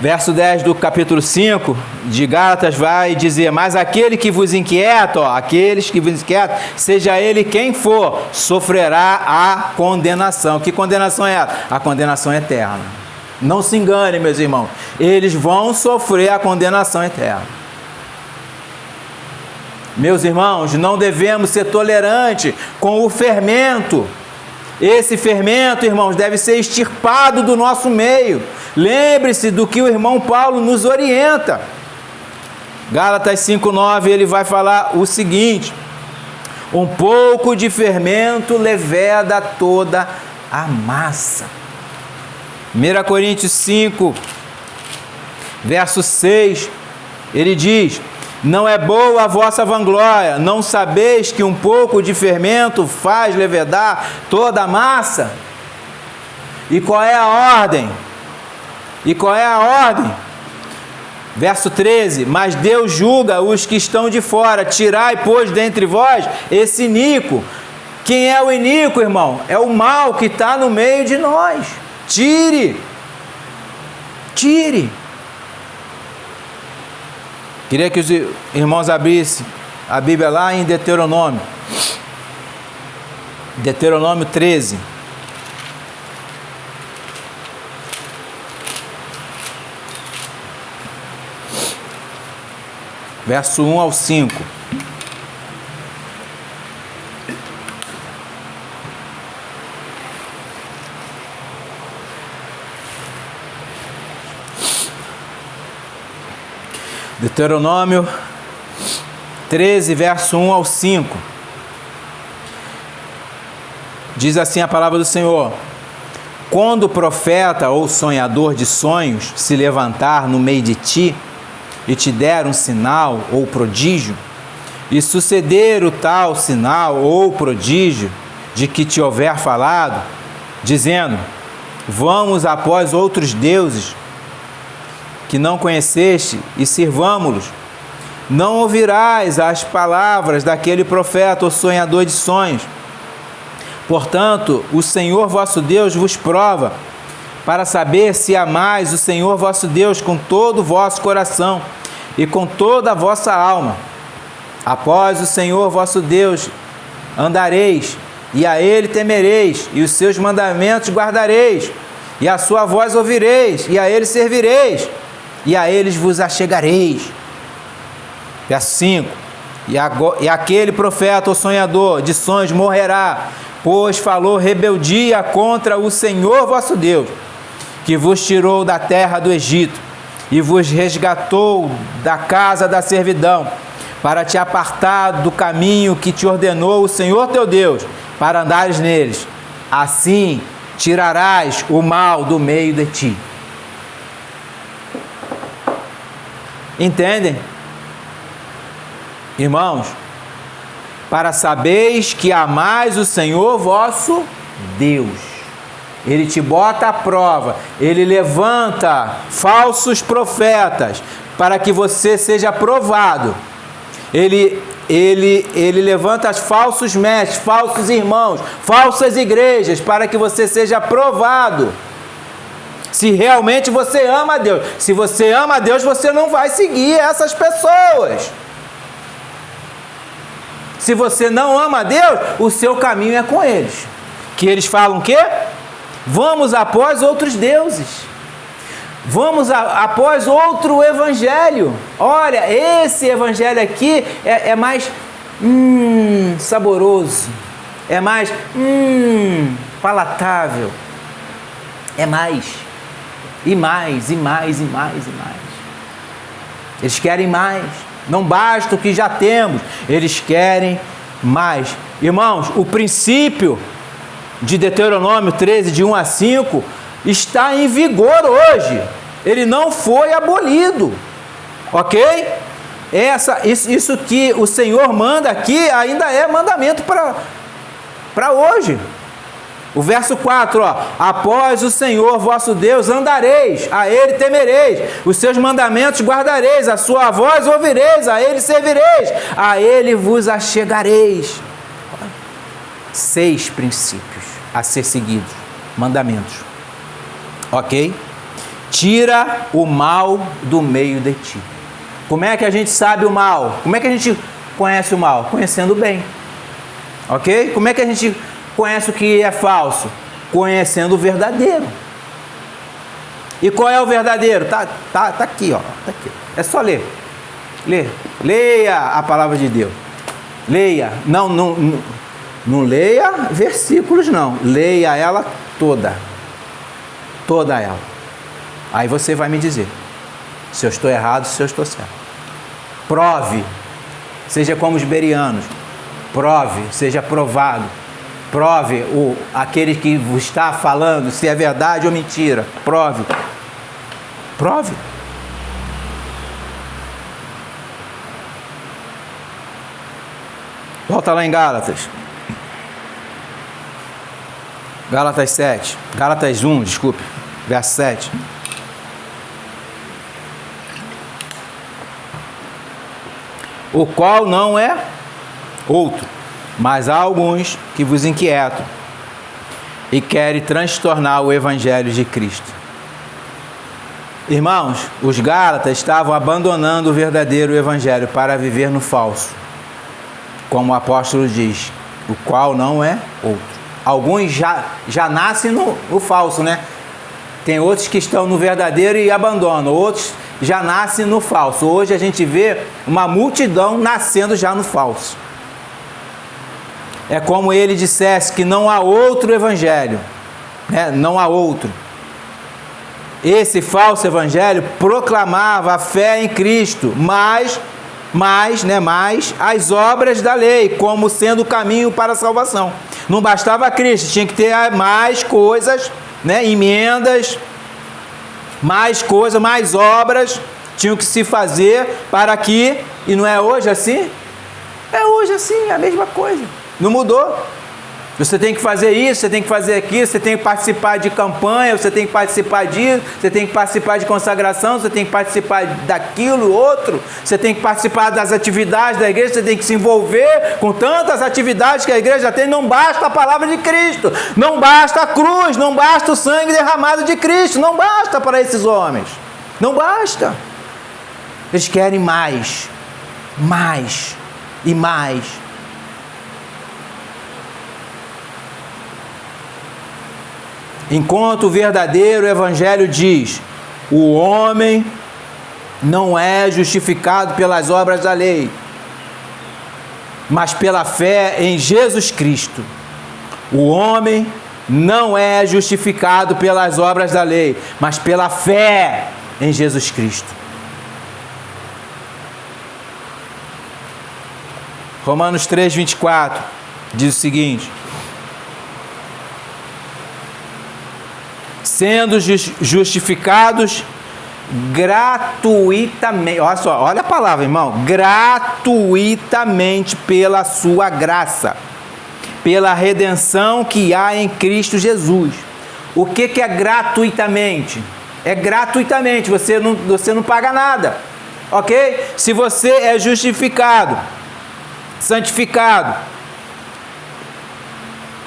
verso 10 do capítulo 5 de Gálatas vai dizer: mas aquele que vos inquieta, aqueles que vos inquietam, seja ele quem for, sofrerá a condenação. Que condenação é essa? A condenação eterna. Não se enganem, meus irmãos, eles vão sofrer a condenação eterna. Meus irmãos, não devemos ser tolerantes com o fermento. Esse fermento, irmãos, deve ser extirpado do nosso meio. Lembre-se do que o irmão Paulo nos orienta. Gálatas 5,9, ele vai falar o seguinte: um pouco de fermento leveda toda a massa. 1 Coríntios 5, verso 6, ele diz: não é boa a vossa vanglória, não sabeis que um pouco de fermento faz levedar toda a massa? E qual é a ordem? Verso 13: mas Deus julga os que estão de fora, tirai, pois, dentre vós esse iníquo. Quem é o iníquo, irmão? É o mal que está no meio de nós. Tire. Queria que os irmãos abrissem a Bíblia lá em Deuteronômio. Deuteronômio 13. Verso 1 ao 5. Deuteronômio 13, verso 1 ao 5. Diz assim a palavra do Senhor: quando o profeta ou sonhador de sonhos se levantar no meio de ti e te der um sinal ou prodígio, e suceder o tal sinal ou prodígio de que te houver falado, dizendo: vamos após outros deuses que não conheceste e sirvamo-los, não ouvirás as palavras daquele profeta ou sonhador de sonhos. Portanto, o Senhor vosso Deus vos prova, para saber se amais o Senhor vosso Deus com todo o vosso coração e com toda a vossa alma. Após o Senhor vosso Deus andareis, e a Ele temereis, e os seus mandamentos guardareis, e a sua voz ouvireis, e a Ele servireis, e a eles vos achegareis. Verso 5: e aquele profeta ou sonhador de sonhos morrerá, pois falou rebeldia contra o Senhor vosso Deus, que vos tirou da terra do Egito, e vos resgatou da casa da servidão, para te apartar do caminho que te ordenou o Senhor teu Deus, para andares neles. Assim tirarás o mal do meio de ti. Entendem? Irmãos, para sabeis que amais o Senhor vosso Deus. Ele te bota à prova, ele levanta falsos profetas para que você seja provado. Ele levanta falsos mestres, falsos irmãos, falsas igrejas para que você seja provado. Se realmente você ama a Deus. Se você ama a Deus, você não vai seguir essas pessoas. Se você não ama a Deus, o seu caminho é com eles. Que eles falam o quê? Vamos após outros deuses. Vamos após outro evangelho. Olha, esse evangelho aqui é mais saboroso. É mais palatável. É mais. E mais, e mais, e mais, e mais. Eles querem mais. Não basta o que já temos. Eles querem mais. Irmãos, o princípio de Deuteronômio 13, de 1 a 5, está em vigor hoje. Ele não foi abolido. Ok? Isso que o Senhor manda aqui ainda é mandamento para hoje. O verso 4, ó, após o Senhor vosso Deus andareis, a Ele temereis, os seus mandamentos guardareis, a sua voz ouvireis, a Ele servireis, a Ele vos achegareis. 6 princípios a ser seguidos, mandamentos, ok? Tira o mal do meio de ti. Como é que a gente sabe o mal? Como é que a gente conhece o mal? Conhecendo o bem, ok? Como é que a gente conhece o que é falso? Conhecendo o verdadeiro. E qual é o verdadeiro? Tá aqui, ó. Tá aqui. É só ler. Leia a palavra de Deus. Leia. Não leia versículos, não. Leia ela toda. Toda ela. Aí você vai me dizer se eu estou errado, se eu estou certo. Prove. Seja como os bereanos. Prove. Seja provado. Prove aquele que vos está falando se é verdade ou mentira. Prove. Prove. Volta lá em Gálatas. Gálatas 7. Gálatas 1, desculpe. Verso 7. O qual não é outro, mas há alguns que vos inquietam e querem transtornar o Evangelho de Cristo. Irmãos, os Gálatas estavam abandonando o verdadeiro Evangelho para viver no falso, como o apóstolo diz, o qual não é outro. Alguns já nascem no falso, né? Tem outros que estão no verdadeiro e abandonam, outros já nascem no falso. Hoje a gente vê uma multidão nascendo já no falso. É como ele dissesse que não há outro evangelho, né? Não há outro. Esse falso evangelho proclamava a fé em Cristo, mas as obras da lei, como sendo o caminho para a salvação. Não bastava Cristo, tinha que ter mais coisas, né? Emendas, mais coisas, mais obras tinham que se fazer para que, e não é hoje assim? É hoje assim, a mesma coisa. Não mudou. Você tem que fazer isso, você tem que fazer aquilo, você tem que participar de campanha, você tem que participar disso, você tem que participar de consagração, você tem que participar daquilo, outro, você tem que participar das atividades da igreja, você tem que se envolver com tantas atividades que a igreja tem. Não basta a palavra de Cristo, não basta a cruz, não basta o sangue derramado de Cristo, não basta para esses homens, não basta. Eles querem mais e mais. Enquanto o verdadeiro evangelho diz: o homem não é justificado pelas obras da lei, mas pela fé em Jesus Cristo. O homem não é justificado pelas obras da lei, mas pela fé em Jesus Cristo. Romanos 3:24 diz o seguinte: sendo justificados gratuitamente, olha só, olha a palavra, irmão, gratuitamente pela sua graça, pela redenção que há em Cristo Jesus. O que é gratuitamente? É gratuitamente, você não paga nada, ok? Se você é justificado, santificado,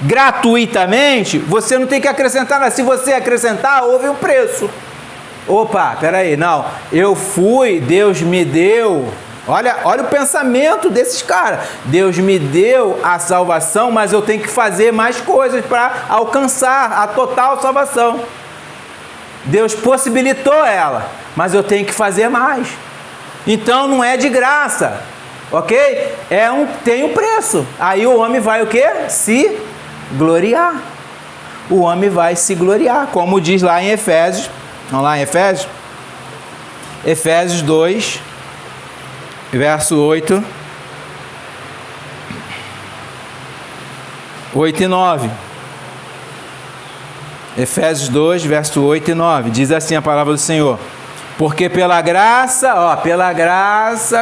gratuitamente, você não tem que acrescentar nada. Se você acrescentar, houve um preço. Opa, peraí, não, eu fui, Deus me deu. Olha o pensamento desses caras. Deus me deu a salvação, mas eu tenho que fazer mais coisas para alcançar a total salvação. Deus possibilitou ela, mas eu tenho que fazer mais. Então não é de graça, ok? Tem um preço. Aí o homem vai o quê? Se gloriar. O homem vai se gloriar, como diz lá em Efésios. Vamos lá em Efésios? Efésios 2, verso 8 e 9. Efésios 2, verso 8 e 9. Diz assim a palavra do Senhor: porque pela graça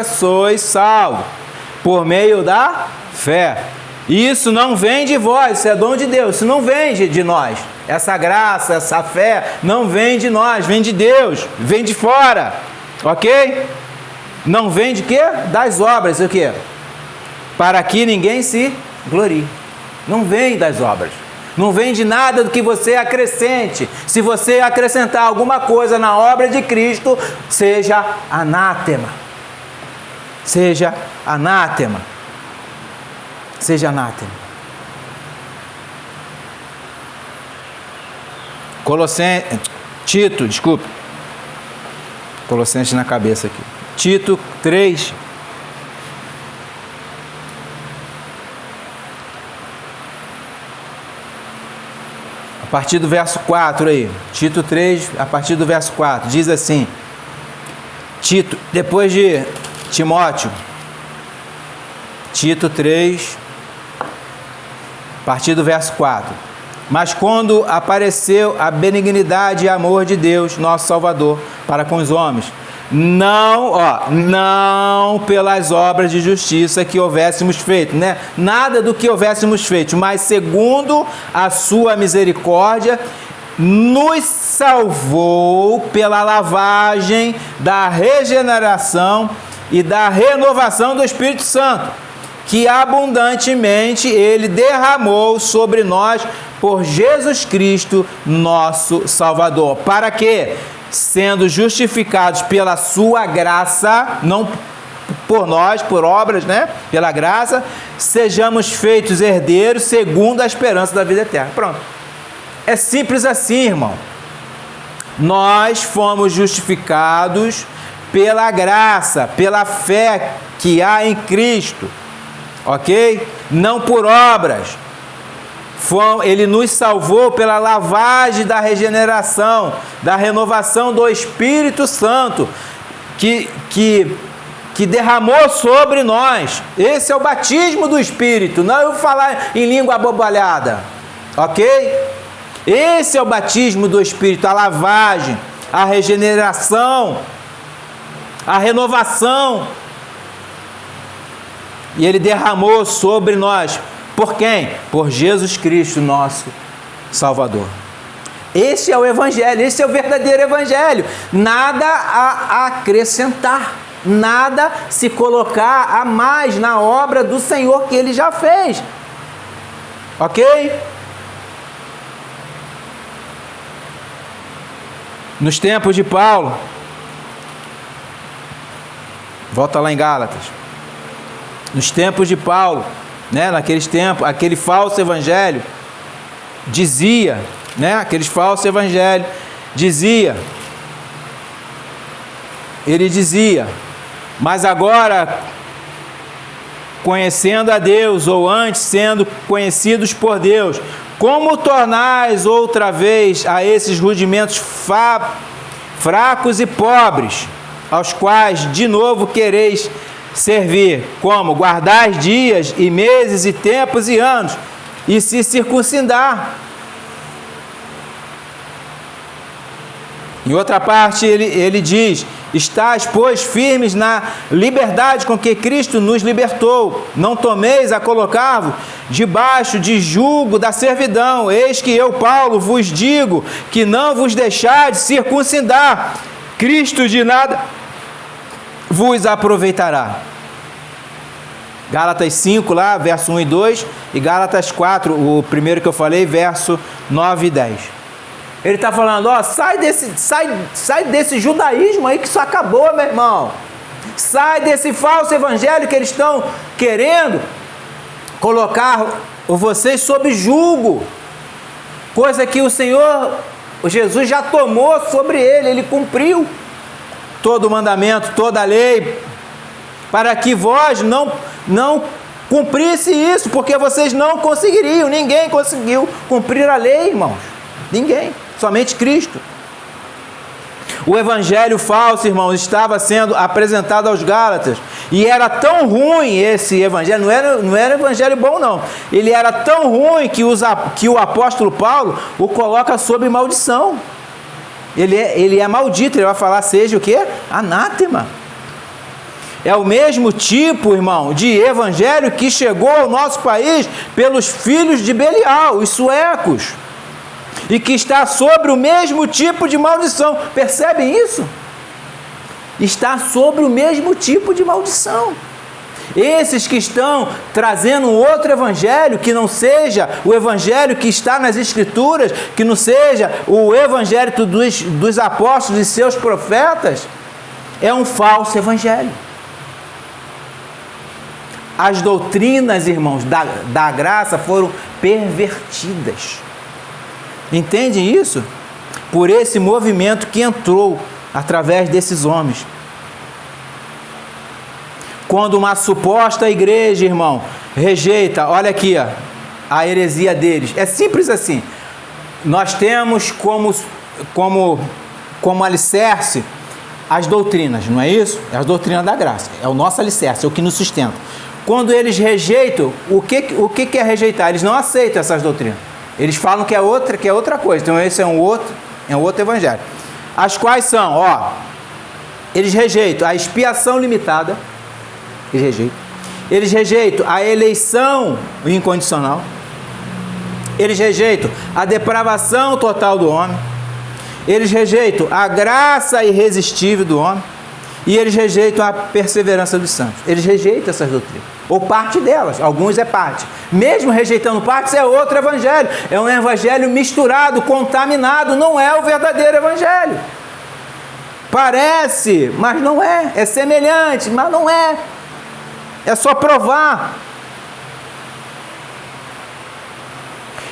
sois salvos, por meio da fé. Isso não vem de vós, isso é dom de Deus, isso não vem de nós. Essa graça, essa fé não vem de nós, vem de Deus, vem de fora, ok? Não vem de quê? Das obras, o quê? Para que ninguém se glorie. Não vem das obras, não vem de nada do que você acrescente. Se você acrescentar alguma coisa na obra de Cristo, seja anátema. Seja anátema. Seja anátema. Colossenses na cabeça aqui. Tito 3. A partir do verso 4 aí. Tito 3, a partir do verso 4. Diz assim. Tito, depois de Timóteo. Tito 3, a partir do verso 4. Mas quando apareceu a benignidade e amor de Deus, nosso Salvador, para com os homens, não pelas obras de justiça que houvéssemos feito, né? Nada do que houvéssemos feito, mas segundo a sua misericórdia, nos salvou pela lavagem da regeneração e da renovação do Espírito Santo, que abundantemente Ele derramou sobre nós por Jesus Cristo, nosso Salvador. Para que, sendo justificados pela sua graça, não por nós, por obras, né? Pela graça, sejamos feitos herdeiros segundo a esperança da vida eterna. Pronto. É simples assim, irmão. Nós fomos justificados pela graça, pela fé que há em Cristo. Ok? Não por obras. Ele nos salvou pela lavagem da regeneração, da renovação do Espírito Santo, que derramou sobre nós. Esse é o batismo do Espírito, não eu falar em língua abobalhada. Ok? Esse é o batismo do Espírito, a lavagem, a regeneração, a renovação. E Ele derramou sobre nós. Por quem? Por Jesus Cristo, nosso Salvador. Esse é o Evangelho, esse é o verdadeiro Evangelho. Nada a acrescentar, nada se colocar a mais na obra do Senhor que Ele já fez. Ok? Nos tempos de Paulo, volta lá em Gálatas. Nos tempos de Paulo, né, naqueles tempos, aquele falso evangelho dizia, né, ele dizia, mas agora, conhecendo a Deus, ou antes sendo conhecidos por Deus, como tornais outra vez a esses rudimentos fracos e pobres, aos quais de novo quereis servir? Como? Guardar dias e meses e tempos e anos, e se circuncidar. Em outra parte ele diz, estais, pois, firmes na liberdade com que Cristo nos libertou, não tomeis a colocar-vos debaixo de jugo da servidão. Eis que eu, Paulo, vos digo que não vos deixardes circuncidar, Cristo de nada vos aproveitará. Gálatas 5 lá, verso 1 e 2, e Gálatas 4, o primeiro que eu falei, verso 9 e 10. Ele está falando, ó, sai desse judaísmo aí que isso acabou, meu irmão. Sai desse falso evangelho que eles estão querendo colocar vocês sob julgo. Coisa que o Senhor, o Jesus já tomou sobre ele cumpriu todo o mandamento, toda a lei, para que vós não cumprisse isso, porque vocês não conseguiriam, ninguém conseguiu cumprir a lei, irmãos. Ninguém, somente Cristo. O evangelho falso, irmãos, estava sendo apresentado aos Gálatas, e era tão ruim esse evangelho, não era evangelho bom não, ele era tão ruim que o apóstolo Paulo o coloca sob maldição. Ele é maldito, ele vai falar, seja o quê? Anátema. é o mesmo tipo, irmão, de evangelho que chegou ao nosso país pelos filhos de Belial, os suecos, e que está sobre o mesmo tipo de maldição. Percebem isso? Está sobre o mesmo tipo de maldição. Esses que estão trazendo um outro evangelho, que não seja o evangelho que está nas Escrituras, que não seja o evangelho dos apóstolos e seus profetas, é um falso evangelho. As doutrinas, irmãos, da graça foram pervertidas. Entendem isso? Por esse movimento que entrou através desses homens. Quando uma suposta igreja, irmão, rejeita, olha aqui, ó, a heresia deles. É simples assim. Nós temos como alicerce as doutrinas, não é isso? É as doutrinas da graça. É o nosso alicerce, é o que nos sustenta. Quando eles rejeitam, o que é rejeitar? Eles não aceitam essas doutrinas. Eles falam que é outra coisa. Então esse é um outro evangelho. As quais são, ó, eles rejeitam a expiação limitada. Eles rejeitam a eleição incondicional. Eles rejeitam a depravação total do homem. Eles rejeitam a graça irresistível do homem. E eles rejeitam a perseverança dos santos. Eles rejeitam essas doutrinas. Ou parte delas. Alguns é parte. Mesmo rejeitando partes, é outro evangelho. É um evangelho misturado, contaminado. Não é o verdadeiro evangelho. Parece, mas não é. É semelhante, mas não é. É só provar.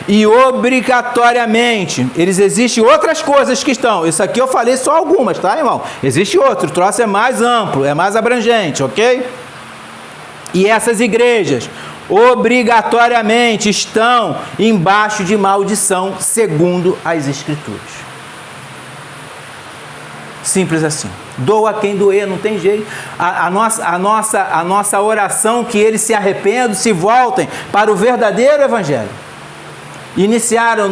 E obrigatoriamente, existem outras coisas que estão. Isso aqui eu falei só algumas, tá, irmão? Existe outro, o troço é mais amplo, é mais abrangente, ok? E essas igrejas, obrigatoriamente, estão embaixo de maldição, segundo as Escrituras. Simples assim. Doa quem doer, não tem jeito. A nossa oração que eles se arrependam, se voltem para o verdadeiro evangelho. Iniciaram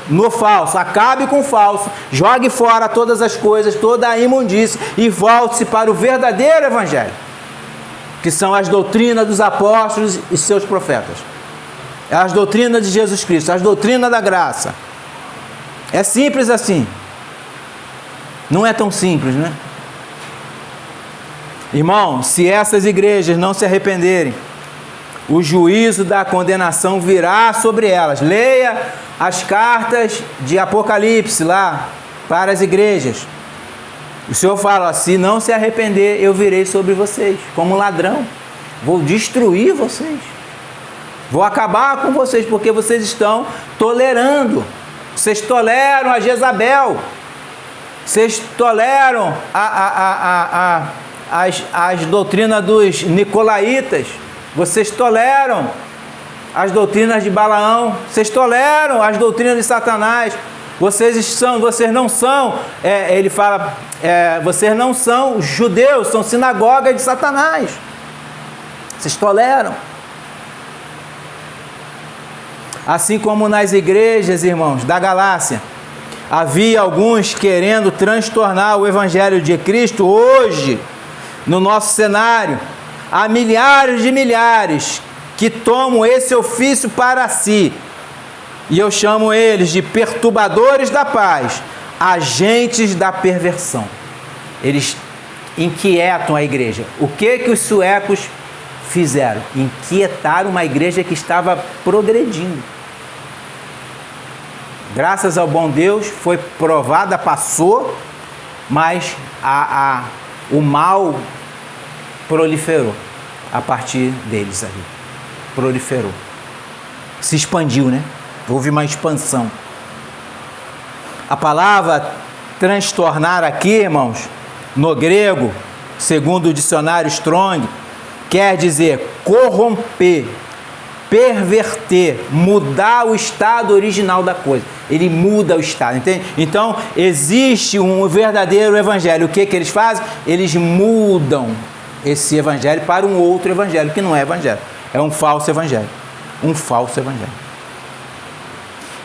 no falso, acabe com o falso, jogue fora todas as coisas, toda a imundície e volte-se para o verdadeiro evangelho, que são as doutrinas dos apóstolos e seus profetas. As doutrinas de Jesus Cristo, as doutrinas da graça. É simples assim. Não é tão simples, né? Irmão, se essas igrejas não se arrependerem, o juízo da condenação virá sobre elas. Leia as cartas de Apocalipse lá para as igrejas. O Senhor fala, se não se arrepender, eu virei sobre vocês, como ladrão. Vou destruir vocês. Vou acabar com vocês, porque vocês estão tolerando. Vocês toleram a Jezabel. Vocês toleram as doutrinas dos nicolaítas. Vocês toleram as doutrinas de Balaão. Vocês toleram as doutrinas de Satanás. Vocês não são, ele fala, vocês não são judeus, são sinagoga de Satanás. Vocês toleram. Assim como nas igrejas, irmãos, da Galácia, havia alguns querendo transtornar o Evangelho de Cristo. Hoje, no nosso cenário, há milhares de milhares que tomam esse ofício para si. E eu chamo eles de perturbadores da paz, agentes da perversão. Eles inquietam a igreja. O que os suecos fizeram? Inquietaram uma igreja que estava progredindo. Graças ao bom Deus, foi provada, passou, mas o mal proliferou a partir deles ali. Proliferou. Se expandiu, né? Houve uma expansão. A palavra transtornar aqui, irmãos, no grego, segundo o dicionário Strong, quer dizer corromper, perverter, mudar o estado original da coisa. Ele muda o estado, entende? Então, existe um verdadeiro evangelho. O que eles fazem? Eles mudam esse evangelho para um outro evangelho, que não é evangelho. É um falso evangelho. Um falso evangelho.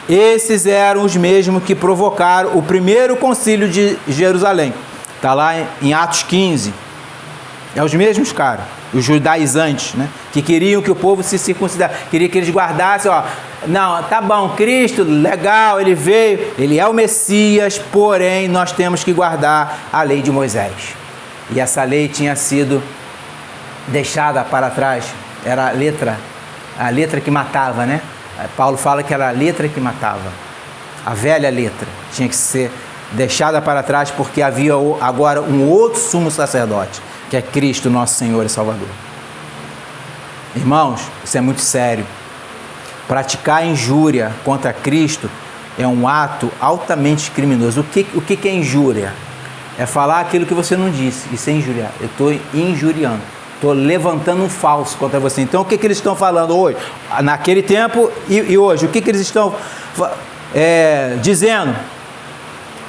Esses eram os mesmos que provocaram o primeiro concílio de Jerusalém. Está lá em Atos 15. É os mesmos caras, os judaizantes, né? Que queriam que o povo se circuncidasse, queriam que eles guardassem, ó, não, tá bom, Cristo, legal, ele veio, ele é o Messias, porém nós temos que guardar a lei de Moisés. E essa lei tinha sido deixada para trás, era a letra que matava, né? Paulo fala que era a letra que matava, a velha letra, tinha que ser deixada para trás porque havia agora um outro sumo sacerdote, que é Cristo, nosso Senhor e Salvador. Irmãos, isso é muito sério. Praticar injúria contra Cristo é um ato altamente criminoso. O que é injúria? É falar aquilo que você não disse. Isso é injuriar. Eu estou injuriando. Estou levantando um falso contra você. Então, o que eles estão falando hoje? Naquele tempo e hoje, o que eles estão dizendo?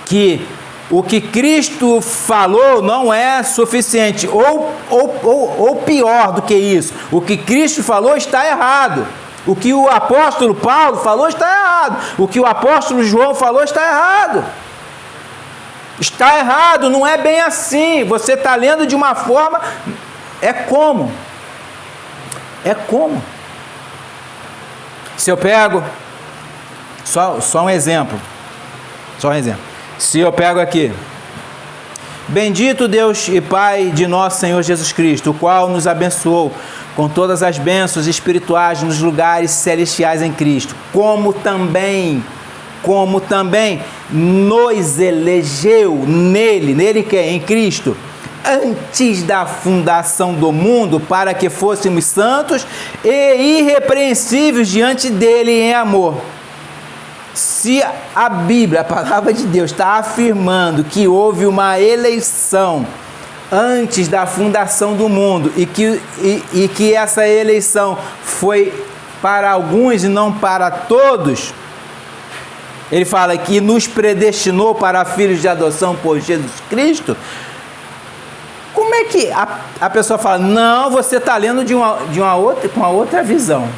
Que o que Cristo falou não é suficiente, ou pior do que isso, o que Cristo falou está errado, o que o apóstolo Paulo falou está errado, o que o apóstolo João falou está errado, não é bem assim, você está lendo de uma forma, é como, se eu pego, só um exemplo, se eu pego aqui, bendito Deus e Pai de nosso Senhor Jesus Cristo, o qual nos abençoou com todas as bênçãos espirituais nos lugares celestiais em Cristo, como também nos elegeu nele que é em Cristo, antes da fundação do mundo, para que fôssemos santos e irrepreensíveis diante dele em amor. Se a Bíblia, a palavra de Deus, está afirmando que houve uma eleição antes da fundação do mundo e que essa eleição foi para alguns e não para todos, ele fala que nos predestinou para filhos de adoção por Jesus Cristo. Como é que a pessoa fala, não, você está lendo com uma outra visão,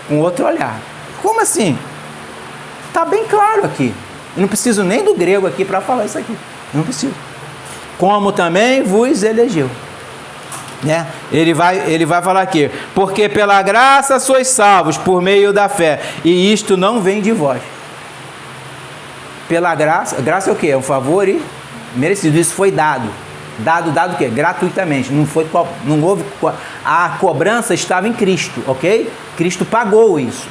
com outro olhar? Como assim? Está bem claro aqui. Eu não preciso nem do grego aqui para falar isso aqui. Não preciso. Como também vos elegeu. Né? Ele vai falar aqui. Porque pela graça sois salvos por meio da fé. E isto não vem de vós. Pela graça. Graça é o quê? É um favor e merecido. Isso foi dado. Dado o quê? Gratuitamente. Não houve. A cobrança estava em Cristo, ok? Cristo pagou isso,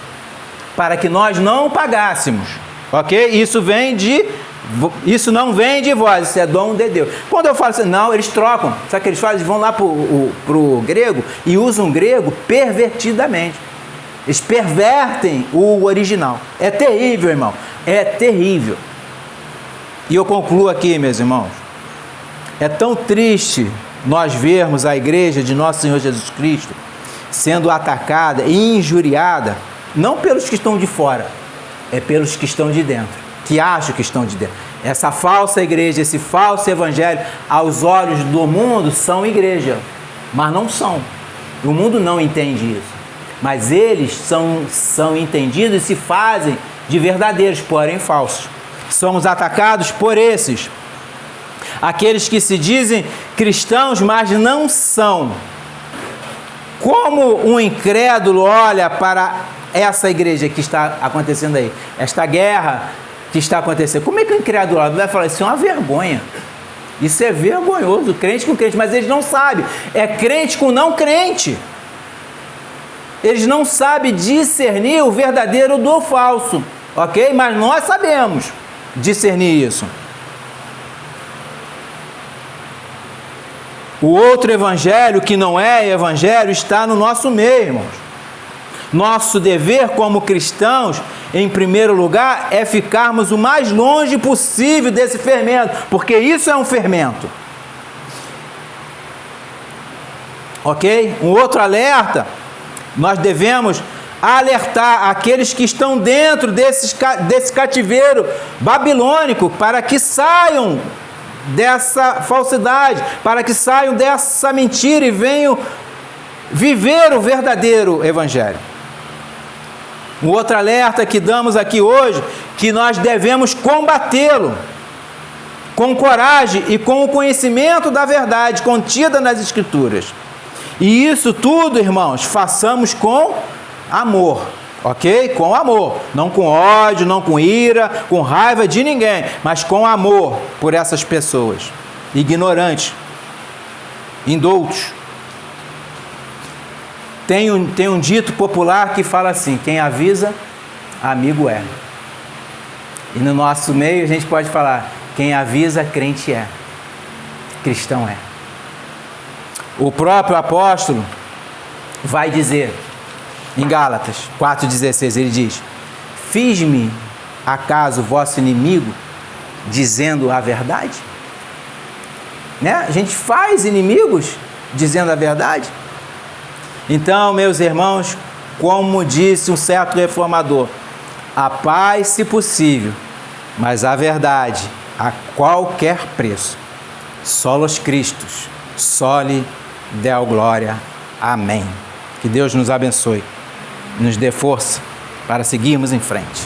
para que nós não pagássemos, ok? Isso não vem de vós, isso é dom de Deus. Quando eu falo assim, não, eles trocam, sabe o que eles fazem? Eles vão lá para o grego e usam o grego pervertidamente. Eles pervertem o original. É terrível, irmão, é terrível. E eu concluo aqui, meus irmãos, é tão triste nós vermos a igreja de nosso Senhor Jesus Cristo sendo atacada e injuriada, não pelos que estão de fora, é pelos que estão de dentro, que acham que estão de dentro. Essa falsa igreja, esse falso evangelho, aos olhos do mundo, são igreja, mas não são. O mundo não entende isso, mas eles são entendidos e se fazem de verdadeiros, porém falsos. Somos atacados por esses, aqueles que se dizem cristãos, mas não são. Como um incrédulo olha para essa igreja que está acontecendo aí, esta guerra que está acontecendo, como é que o incrédulo vai falar? Isso é uma vergonha, isso é vergonhoso, crente com crente, mas eles não sabem, é crente com não crente, eles não sabem discernir o verdadeiro do falso, ok? Mas nós sabemos discernir isso. O outro evangelho, que não é evangelho, está no nosso meio, irmãos. Nosso dever como cristãos, em primeiro lugar, é ficarmos o mais longe possível desse fermento, porque isso é um fermento. Ok? Um outro alerta, nós devemos alertar aqueles que estão dentro desse cativeiro babilônico, para que saiam dessa falsidade, para que saiam dessa mentira e venham viver o verdadeiro evangelho. Um outro alerta que damos aqui hoje, que nós devemos combatê-lo. com coragem e com o conhecimento da verdade contida nas Escrituras. E isso tudo, irmãos, façamos com amor, ok? Com amor, não com ódio, não com ira, com raiva de ninguém, mas com amor por essas pessoas ignorantes, indoutos. Tem um dito popular que fala assim: quem avisa, amigo é. E no nosso meio a gente pode falar: quem avisa, crente é, cristão é. O próprio apóstolo vai dizer, em Gálatas 4,16, ele diz: fiz-me acaso vosso inimigo, dizendo a verdade? Né? A gente faz inimigos dizendo a verdade? Então, meus irmãos, como disse um certo reformador, a paz se possível, mas a verdade a qualquer preço. Solos Christus, soli Deo glória. Amém. Que Deus nos abençoe, nos dê força para seguirmos em frente.